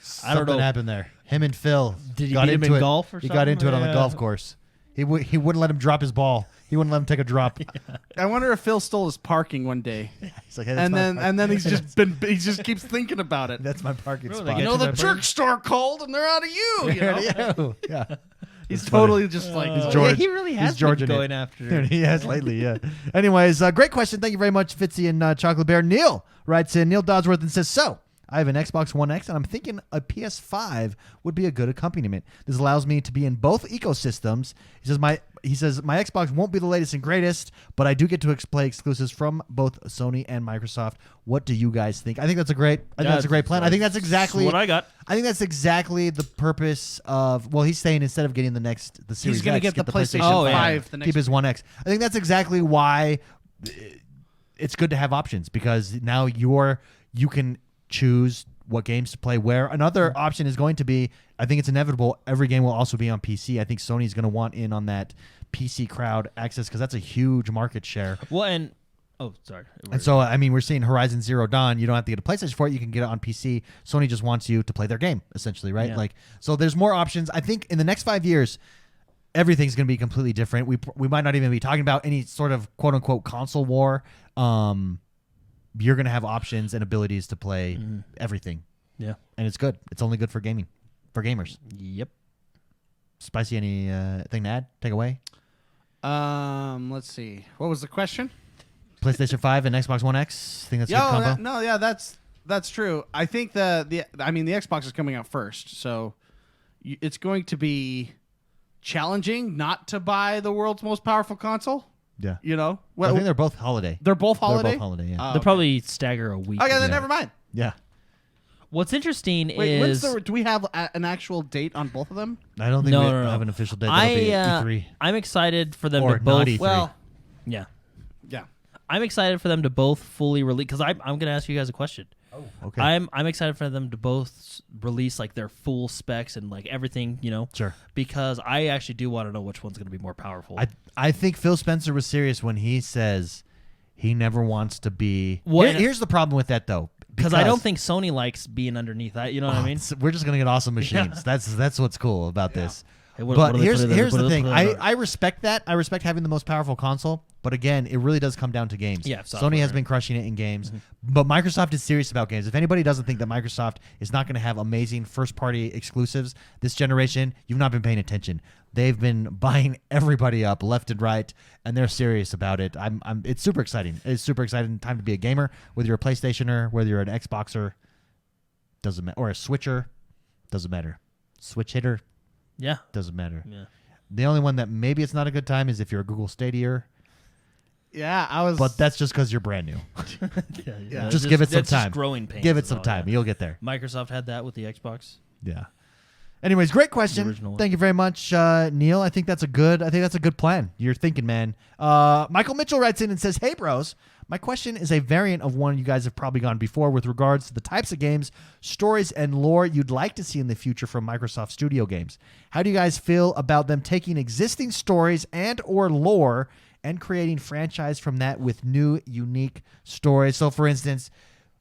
something happened there. Him and Phil. Did he beat him in golf or something? He got into it on the golf course. He wouldn't let him drop his ball. He wouldn't let him take a drop. Yeah. I wonder if Phil stole his parking one day. He's like, hey, and then he just keeps thinking about it. That's my parking spot. You know, the jerk store called and they're out of you. You know? Yeah. He's totally just like he's George. Yeah, he really has been going after it. He has lately, yeah. Anyways, great question. Thank you very much, Fitzy and Chocolate Bear. Neil writes in, Neil Dodsworth, and says, so, I have an Xbox One X, and I'm thinking a PS5 would be a good accompaniment. This allows me to be in both ecosystems. He says my Xbox won't be the latest and greatest, but I do get to play exclusives from both Sony and Microsoft. What do you guys think? I think that's a great plan. I think that's exactly what I got. I think that's exactly the purpose of. Well, he's saying instead of getting the Series he's going to X, get the PlayStation 5. The next keep his One X. I think that's exactly why it's good to have options, because now you can choose what games to play where. Another option is going to be, I think it's inevitable, every game will also be on PC. I think Sony's going to want in on that PC crowd access, because that's a huge market share. Well, and sorry. And so, I mean, we're seeing Horizon Zero Dawn. You don't have to get a PlayStation for it. You can get it on PC. Sony just wants you to play their game, essentially, right? Yeah. Like, so there's more options. I think in the next 5 years, everything's going to be completely different. We might not even be talking about any sort of quote unquote console war. You're going to have options and abilities to play everything. Yeah. And it's good. It's only good for gaming, for gamers. Yep. Spicy, any thing to add? Take away? Let's see. What was the question? PlayStation 5 and Xbox One X? Think that's a good combo? That's true. I think the Xbox is coming out first, so it's going to be challenging not to buy the world's most powerful console. Yeah. You know? I think they're both holiday. They're both holiday? They're both holiday, yeah. They'll probably stagger a week. Okay, then never mind. Yeah. What's interesting is... do we have an actual date on both of them? I don't think we have an official date. That'll be E3. I'm excited for them or to both... E3. Well, yeah. Yeah. I'm excited for them to both fully release... Because I'm going to ask you guys a question. Oh, okay. I'm excited for them to both release like their full specs and like everything, you know. Sure. Because I actually do want to know which one's going to be more powerful. I think Phil Spencer was serious when he says he never wants to be. Here's the problem with that though, because I don't think Sony likes being underneath that. You know what I mean? We're just gonna get awesome machines. Yeah. That's what's cool about this. Hey, but here's the thing. I respect that. I respect having the most powerful console. But again, it really does come down to games. Yeah, Sony has been crushing it in games. But Microsoft is serious about games. If anybody doesn't think that Microsoft is not going to have amazing first-party exclusives this generation, you've not been paying attention. They've been buying everybody up left and right, and they're serious about it. It's super exciting. It's super exciting time to be a gamer, whether you're a PlayStationer, whether you're an Xboxer, doesn't matter, or a Switcher, doesn't matter. Switch hitter, doesn't matter. Yeah. The only one that maybe it's not a good time is if you're a Google Stadia. Yeah, I was. But that's just because you're brand new. Yeah. Just give it some time. Growing pains. Give it some time. You'll get there. Microsoft had that with the Xbox. Yeah. Anyways, great question. Thank you very much, Neil. I think that's a good plan. You're thinking, man. Michael Mitchell writes in and says, "Hey, bros. My question is a variant of one you guys have probably gone before with regards to the types of games, stories, and lore you'd like to see in the future from Microsoft Studio games. How do you guys feel about them taking existing stories and or lore and creating franchise from that with new, unique stories?" So, for instance,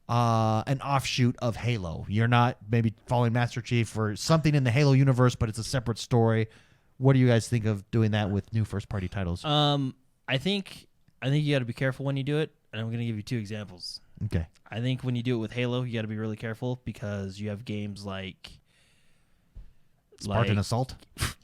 an offshoot of Halo. You're not maybe following Master Chief or something in the Halo universe, but it's a separate story. What do you guys think of doing that with new first-party titles? I think you got to be careful when you do it, and I'm going to give you 2 examples. Okay. I think when you do it with Halo, you got to be really careful because you have games like Spartan Assault.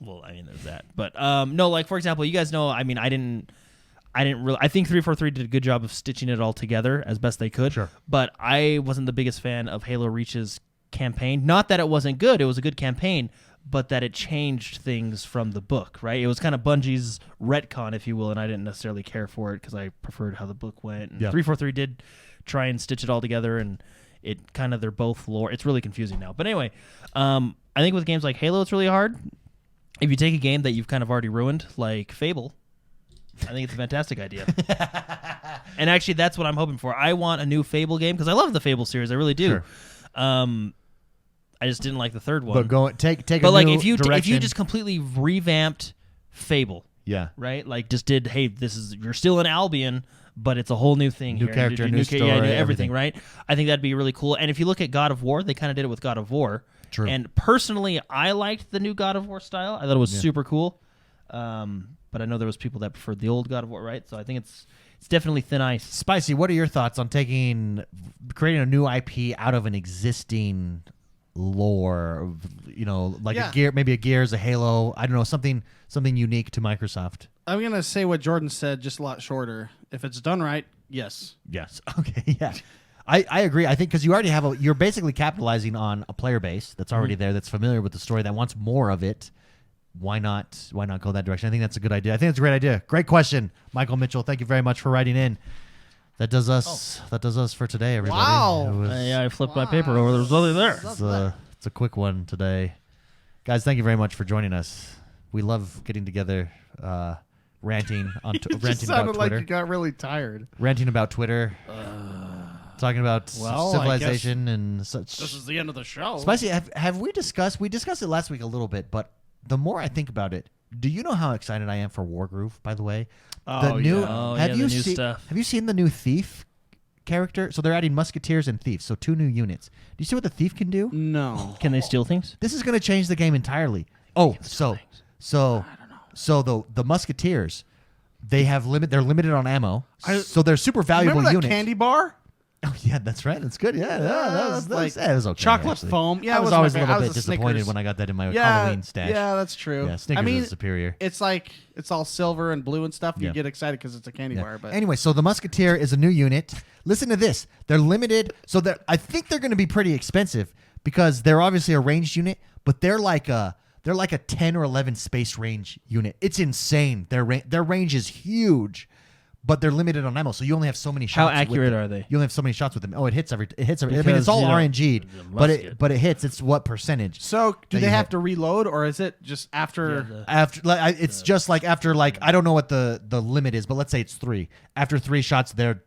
Well, I mean, there's that, but no, like for example, you guys know. I mean, I think 343 did a good job of stitching it all together as best they could. Sure. But I wasn't the biggest fan of Halo Reach's campaign. Not that it wasn't good; it was a good campaign. But that it changed things from the book, right? It was kind of Bungie's retcon, if you will, and I didn't necessarily care for it because I preferred how the book went. And 343 did try and stitch it all together, and it kind of, they're both lore. It's really confusing now. But anyway, I think with games like Halo, it's really hard. If you take a game that you've kind of already ruined, like Fable, I think it's a fantastic idea. And actually, that's what I'm hoping for. I want a new Fable game because I love the Fable series. I really do. Sure. I just didn't like the third one. But take but a like new if you direction. just completely revamped Fable, right? Like just did, hey, you're still in Albion, but it's a whole new thing. New here. character, new story, everything, right? I think that'd be really cool. And if you look at God of War, they kind of did it with God of War. True. And personally, I liked the new God of War style. I thought it was super cool. But I know there was people that preferred the old God of War, right? So I think it's definitely thin ice. Spicy, what are your thoughts on creating a new IP out of an existing lore, like maybe a Gears, a Halo, I don't know, something unique to Microsoft? I'm gonna say what Jordan said, just a lot shorter. If it's done right, yes. Okay, yeah. I agree. I think because you already you're basically capitalizing on a player base that's already there, that's familiar with the story, that wants more of it. Why not go that direction? I think that's a good idea. I think it's a great idea. Great question, Michael Mitchell. Thank you very much for writing in. That does us. That does us for today, everybody. Wow! I flipped my paper over. There was nothing there. It's a quick one today, guys. Thank you very much for joining us. We love getting together, ranting on ranting about Twitter. Like you got really tired. Ranting about Twitter, talking about civilization and such. This is the end of the show. Spicy, have we discussed? We discussed it last week a little bit, but the more I think about it, do you know how excited I am for Wargroove? By the way. Have you seen the new Thief character? So they're adding Musketeers and Thieves, so 2 new units. Do you see what the Thief can do? No. Can they steal things? This is going to change the game entirely. Oh, so the Musketeers, they're limited on ammo, so they're super valuable remember that units. candy bar? Oh yeah, that's right. That's good. Yeah, that was okay. Chocolate actually. foam. Yeah, I was always a little bit disappointed when I got that in my Halloween stash. Yeah, that's true. Yeah, Snickers is superior. It's like it's all silver and blue and stuff. You get excited because it's a candy bar. But anyway, so the Musketeer is a new unit. Listen to this. They're limited, so I think they're going to be pretty expensive because they're obviously a ranged unit, but they're like a 10 or 11 space range unit. It's insane. Their range is huge. But they're limited on ammo, so you only have so many shots. How accurate are they? You only have so many shots with them. Oh, it hits every. I mean, it's all RNG'd, but it hits. It's what percentage? So, do they have to reload, or is it just after? It's just like after I don't know what the limit is, but let's say it's 3. After 3 shots, they're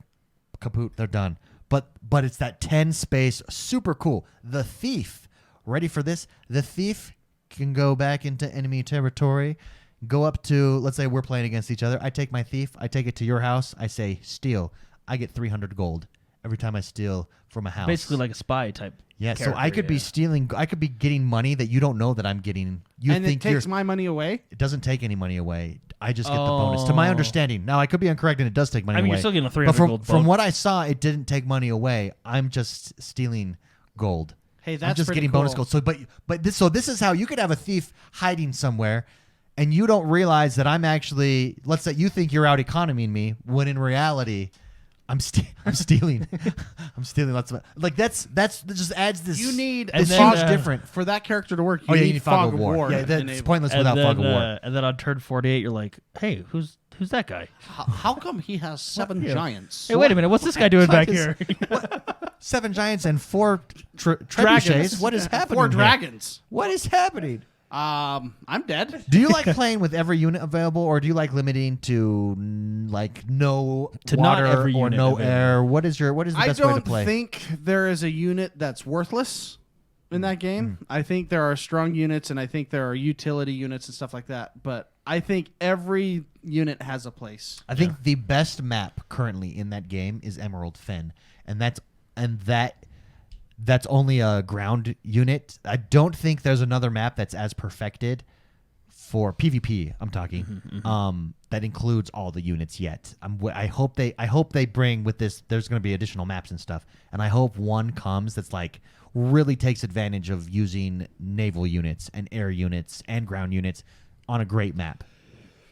kaput. They're done. But it's that 10 space, super cool. The Thief, ready for this? The Thief can go back into enemy territory. Go up to, let's say we're playing against each other. I take my Thief. I take it to your house. I say, steal. I get 300 gold every time I steal from a house. Basically like a spy type. Yeah, so I could be stealing. I could be getting money that you don't know that I'm getting. And it takes my money away? It doesn't take any money away. I just get the bonus. To my understanding. Now, I could be incorrect and it does take money away. I mean, you're still getting a 300 gold bonus. From what I saw, it didn't take money away. I'm just stealing gold. Hey, that's I'm just getting cool. bonus gold. So, this is how you could have a thief hiding somewhere. And you don't realize that I'm actually, let's say you think you're out economying me, when in reality, I'm stealing. I'm stealing lots of like that just adds this. You need this then, huge different for that character to work. Oh You yeah, need you need Fog of War. Yeah, that's enabled. pointless And without then, Fog of War. And then on turn 48, you're like, hey, who's that guy? How come he has 7 giants? Hey, wait a minute, what's this guy doing back here? 7 giants and 4 trebuchets. Dragons. What is happening? 4 here? dragons. What is happening? I'm dead. Do you like playing with every unit available, or do you like limiting to like no To not water every or unit no available. air? What is the best way to play? I don't think there is a unit that's worthless in that game. I think there are strong units, and I think there are utility units and stuff like that. But I think every unit has a place. I think the best map currently in that game is Emerald Fen, and that's only a ground unit. I don't think there's another map that's as perfected for PvP. I'm talking that includes all the units yet. I hope they bring with this. There's going to be additional maps and stuff, and I hope one comes that's like really takes advantage of using naval units and air units and ground units on a great map.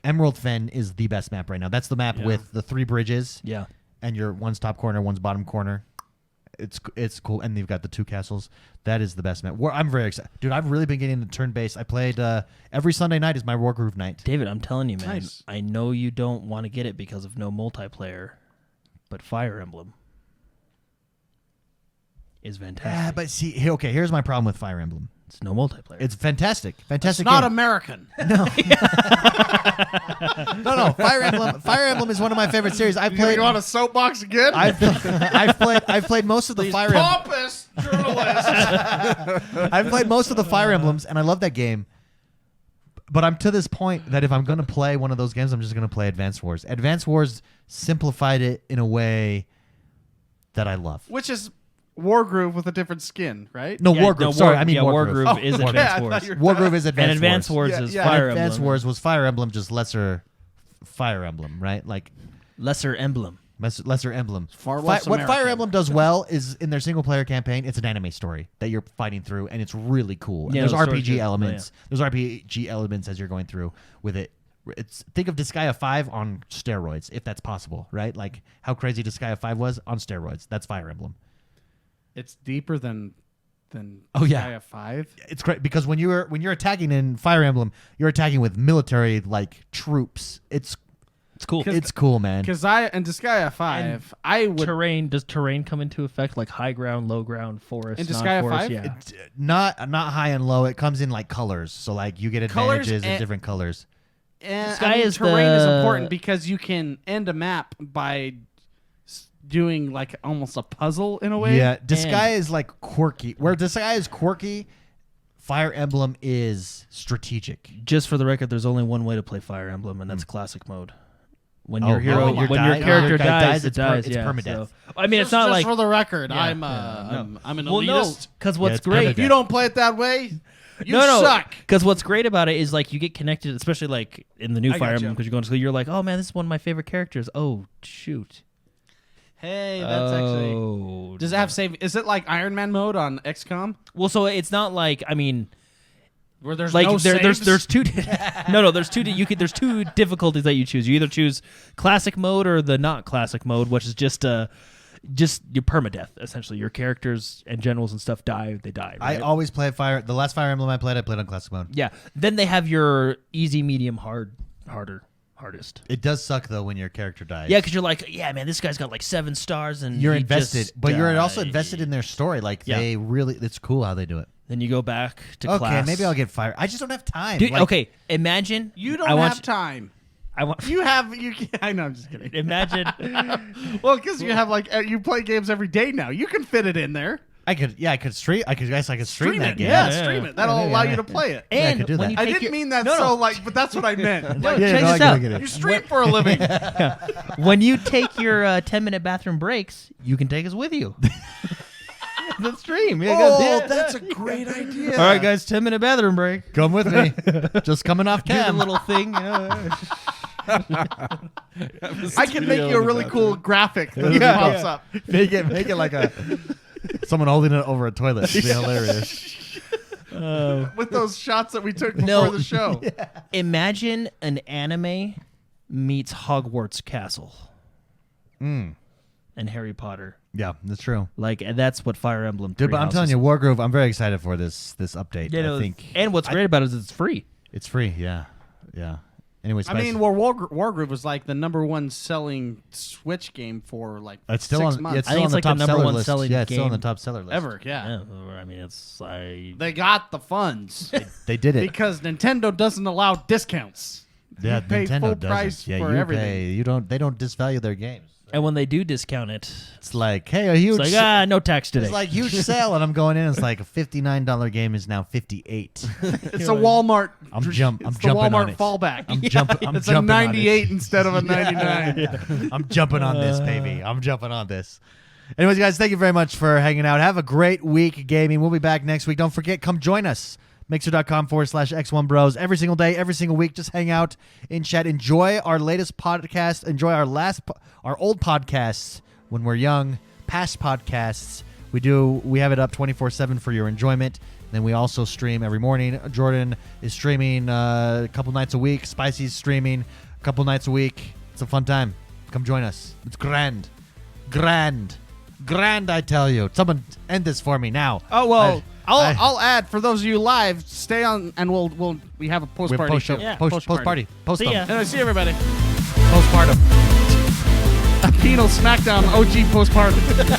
Emerald Fen is the best map right now. That's the map with the 3 bridges. Yeah. And one's top corner, one's bottom corner. It's cool, and they've got the 2 castles. That is the best map. I'm very excited, dude. I've really been getting into turn-based. I played every Sunday night is my Wargroove night. David, I'm telling you, man, Nice. I know you don't want to get it because of no multiplayer, but Fire Emblem is fantastic. Yeah, but see, here's my problem with Fire Emblem. It's no multiplayer. It's fantastic. It's not game. American. No, Fire Emblem is one of my favorite series. I played. You want a soapbox again? I've played most of the Fire Emblem. Pompous journalists. I've played most of the Fire Emblems, and I love that game. But I'm to this point that if I'm going to play one of those games, I'm just going to play Advance Wars. Advance Wars simplified it in a way that I love. Which is Wargroove with a different skin, right? No, Wargroove. Sorry, I mean Wargroove Wargroove. is okay, Advance I thought Wars. you were- Wargroove is And Advance Advance Wars. Wars is Yeah, Fire Advance Emblem. Wars was Fire Emblem, just lesser Fire Emblem, right? Like Lesser Emblem. lesser emblem. Far less What Fire American. Emblem does well is in their single player campaign, it's an anime story that you're fighting through, and it's really cool. And Yeah, there's the story's RPG good. elements. There's RPG elements as you're going through with it. Think of Disgaea 5 on steroids, if that's possible, right? Like how crazy Disgaea 5 was on steroids. That's Fire Emblem. It's deeper than Oh, yeah. Gaia 5. It's great because when you're attacking in Fire Emblem, you're attacking with military like troops. It's cool. It's cool, man. Because in Disgaea 5, I would Does terrain come into effect, like high ground, low ground, forest, In Disgaea non-forest? 5? Yeah. Not high and low. It comes in like colors, so like you get Colors advantages in and- different colors. And Sky is terrain is the- important because you can end a map by doing like almost a puzzle in a way. Yeah, Disgaea is like quirky. Where Disgaea is quirky, Fire Emblem is strategic. Just for the record, there's only one way to play Fire Emblem, and that's classic mode. When Oh, your hero, when your when guy- your when character your guy dies, dies, it dies. it's yeah, permadeath. so- I mean, it's not just like for the record, Yeah, I'm an elitist. no, because what's it's great. permadeath. If you don't play it that way, you no, suck. Because what's great about it is like you get connected, especially like in the new I Fire gotcha. Emblem, because you're going to school. You're like, oh man, this is one of my favorite characters. Oh shoot. Hey, that's actually. Oh, Does it have save? Is it like Iron Man mode on XCOM well, so it's not like I mean. where there's Like no there's saves? two there's two difficulties that you choose. You either choose classic mode or the not classic mode, which is just your permadeath essentially. Your characters and generals and stuff die. They die. I Right? always play Fire. The last Fire Emblem I played on classic mode. Yeah. Then they have your easy, medium, hardest. It does suck though when your character dies. Yeah, because you're like, yeah, man, this guy's got like 7 stars, and you're he invested, just but you're also died. invested in their story. Like Yeah. they really, it's cool how they do it. Then you go back to Okay, class. maybe I'll get Fire. I just don't have time. Dude, Like, okay, imagine You don't I want have time. I want You have you. I know. I'm just kidding. imagine. Well, because you have like you play games every day now. You can fit it in there. I could stream. I could stream that it. game. Yeah, Yeah. stream it. That'll Yeah, allow yeah. you to play it. Yeah, I And could do when that. you I take didn't your- mean that No, so no. like, but that's what I meant. No, Like, Yeah, check no, I this get it, out. I get it. you stream for a living. When you take your 10-minute bathroom breaks, you can take us with you. The stream. Yeah, Oh, that's a great idea. All right, guys, 10-minute bathroom break. Come with me. Just coming off Do the cam. little thing, you know. I can make you a really cool graphic that Yeah. pops up. make it like a someone holding it over a toilet. It'd be hilarious. With those shots that we took before No. the show. Imagine an anime meets Hogwarts Castle. and Harry Potter. Yeah, that's true. Like, and that's what Fire Emblem. Dude, but I'm telling you, Wargroove, I'm very excited for this update. You know, I think. And what's great about it is it's free. It's free, yeah. Anyway, I mean, Wargroove was like the #1 selling Switch game for like it's still 6 on. months. Yeah, it's I still think on it's the like the top number seller one list. selling Yeah, it's still on the game top seller list. Ever, yeah. I mean, it's like They got the funds They did it. because Nintendo doesn't allow discounts. Yeah, You pay Nintendo full doesn't. price Yeah, for you everything. pay. You don't. They don't disvalue their games. and when they do discount it, It's like, hey, a huge. it's like no tax today. It's like huge sale, and I'm going in. It's like a $59 game is now $58. It's a Walmart. I'm the jumping on Walmart it. fallback. I'm jumping. I'm it's a jumping on 98 it. instead of a 99. I'm jumping on this, baby. I'm jumping on this. Anyways, guys, thank you very much for hanging out. Have a great week gaming. We'll be back next week. Don't forget, come join us. Mixer.com/X1Bros. Every single day, every single week. Just hang out in chat. Enjoy our latest podcast. Enjoy our old podcasts when we're young. Past podcasts. We have it up 24/7 for your enjoyment. Then we also stream every morning. Jordan is streaming a couple nights a week. Spicy's streaming a couple nights a week. It's a fun time. Come join us. It's grand. I tell you. Someone end this for me now. Oh well, I'll add for those of you live. Stay on, and we have a post party show. Yeah. Post party. Post See them. ya. Anyway, see everybody. Postpartum. A penal smackdown OG postpartum.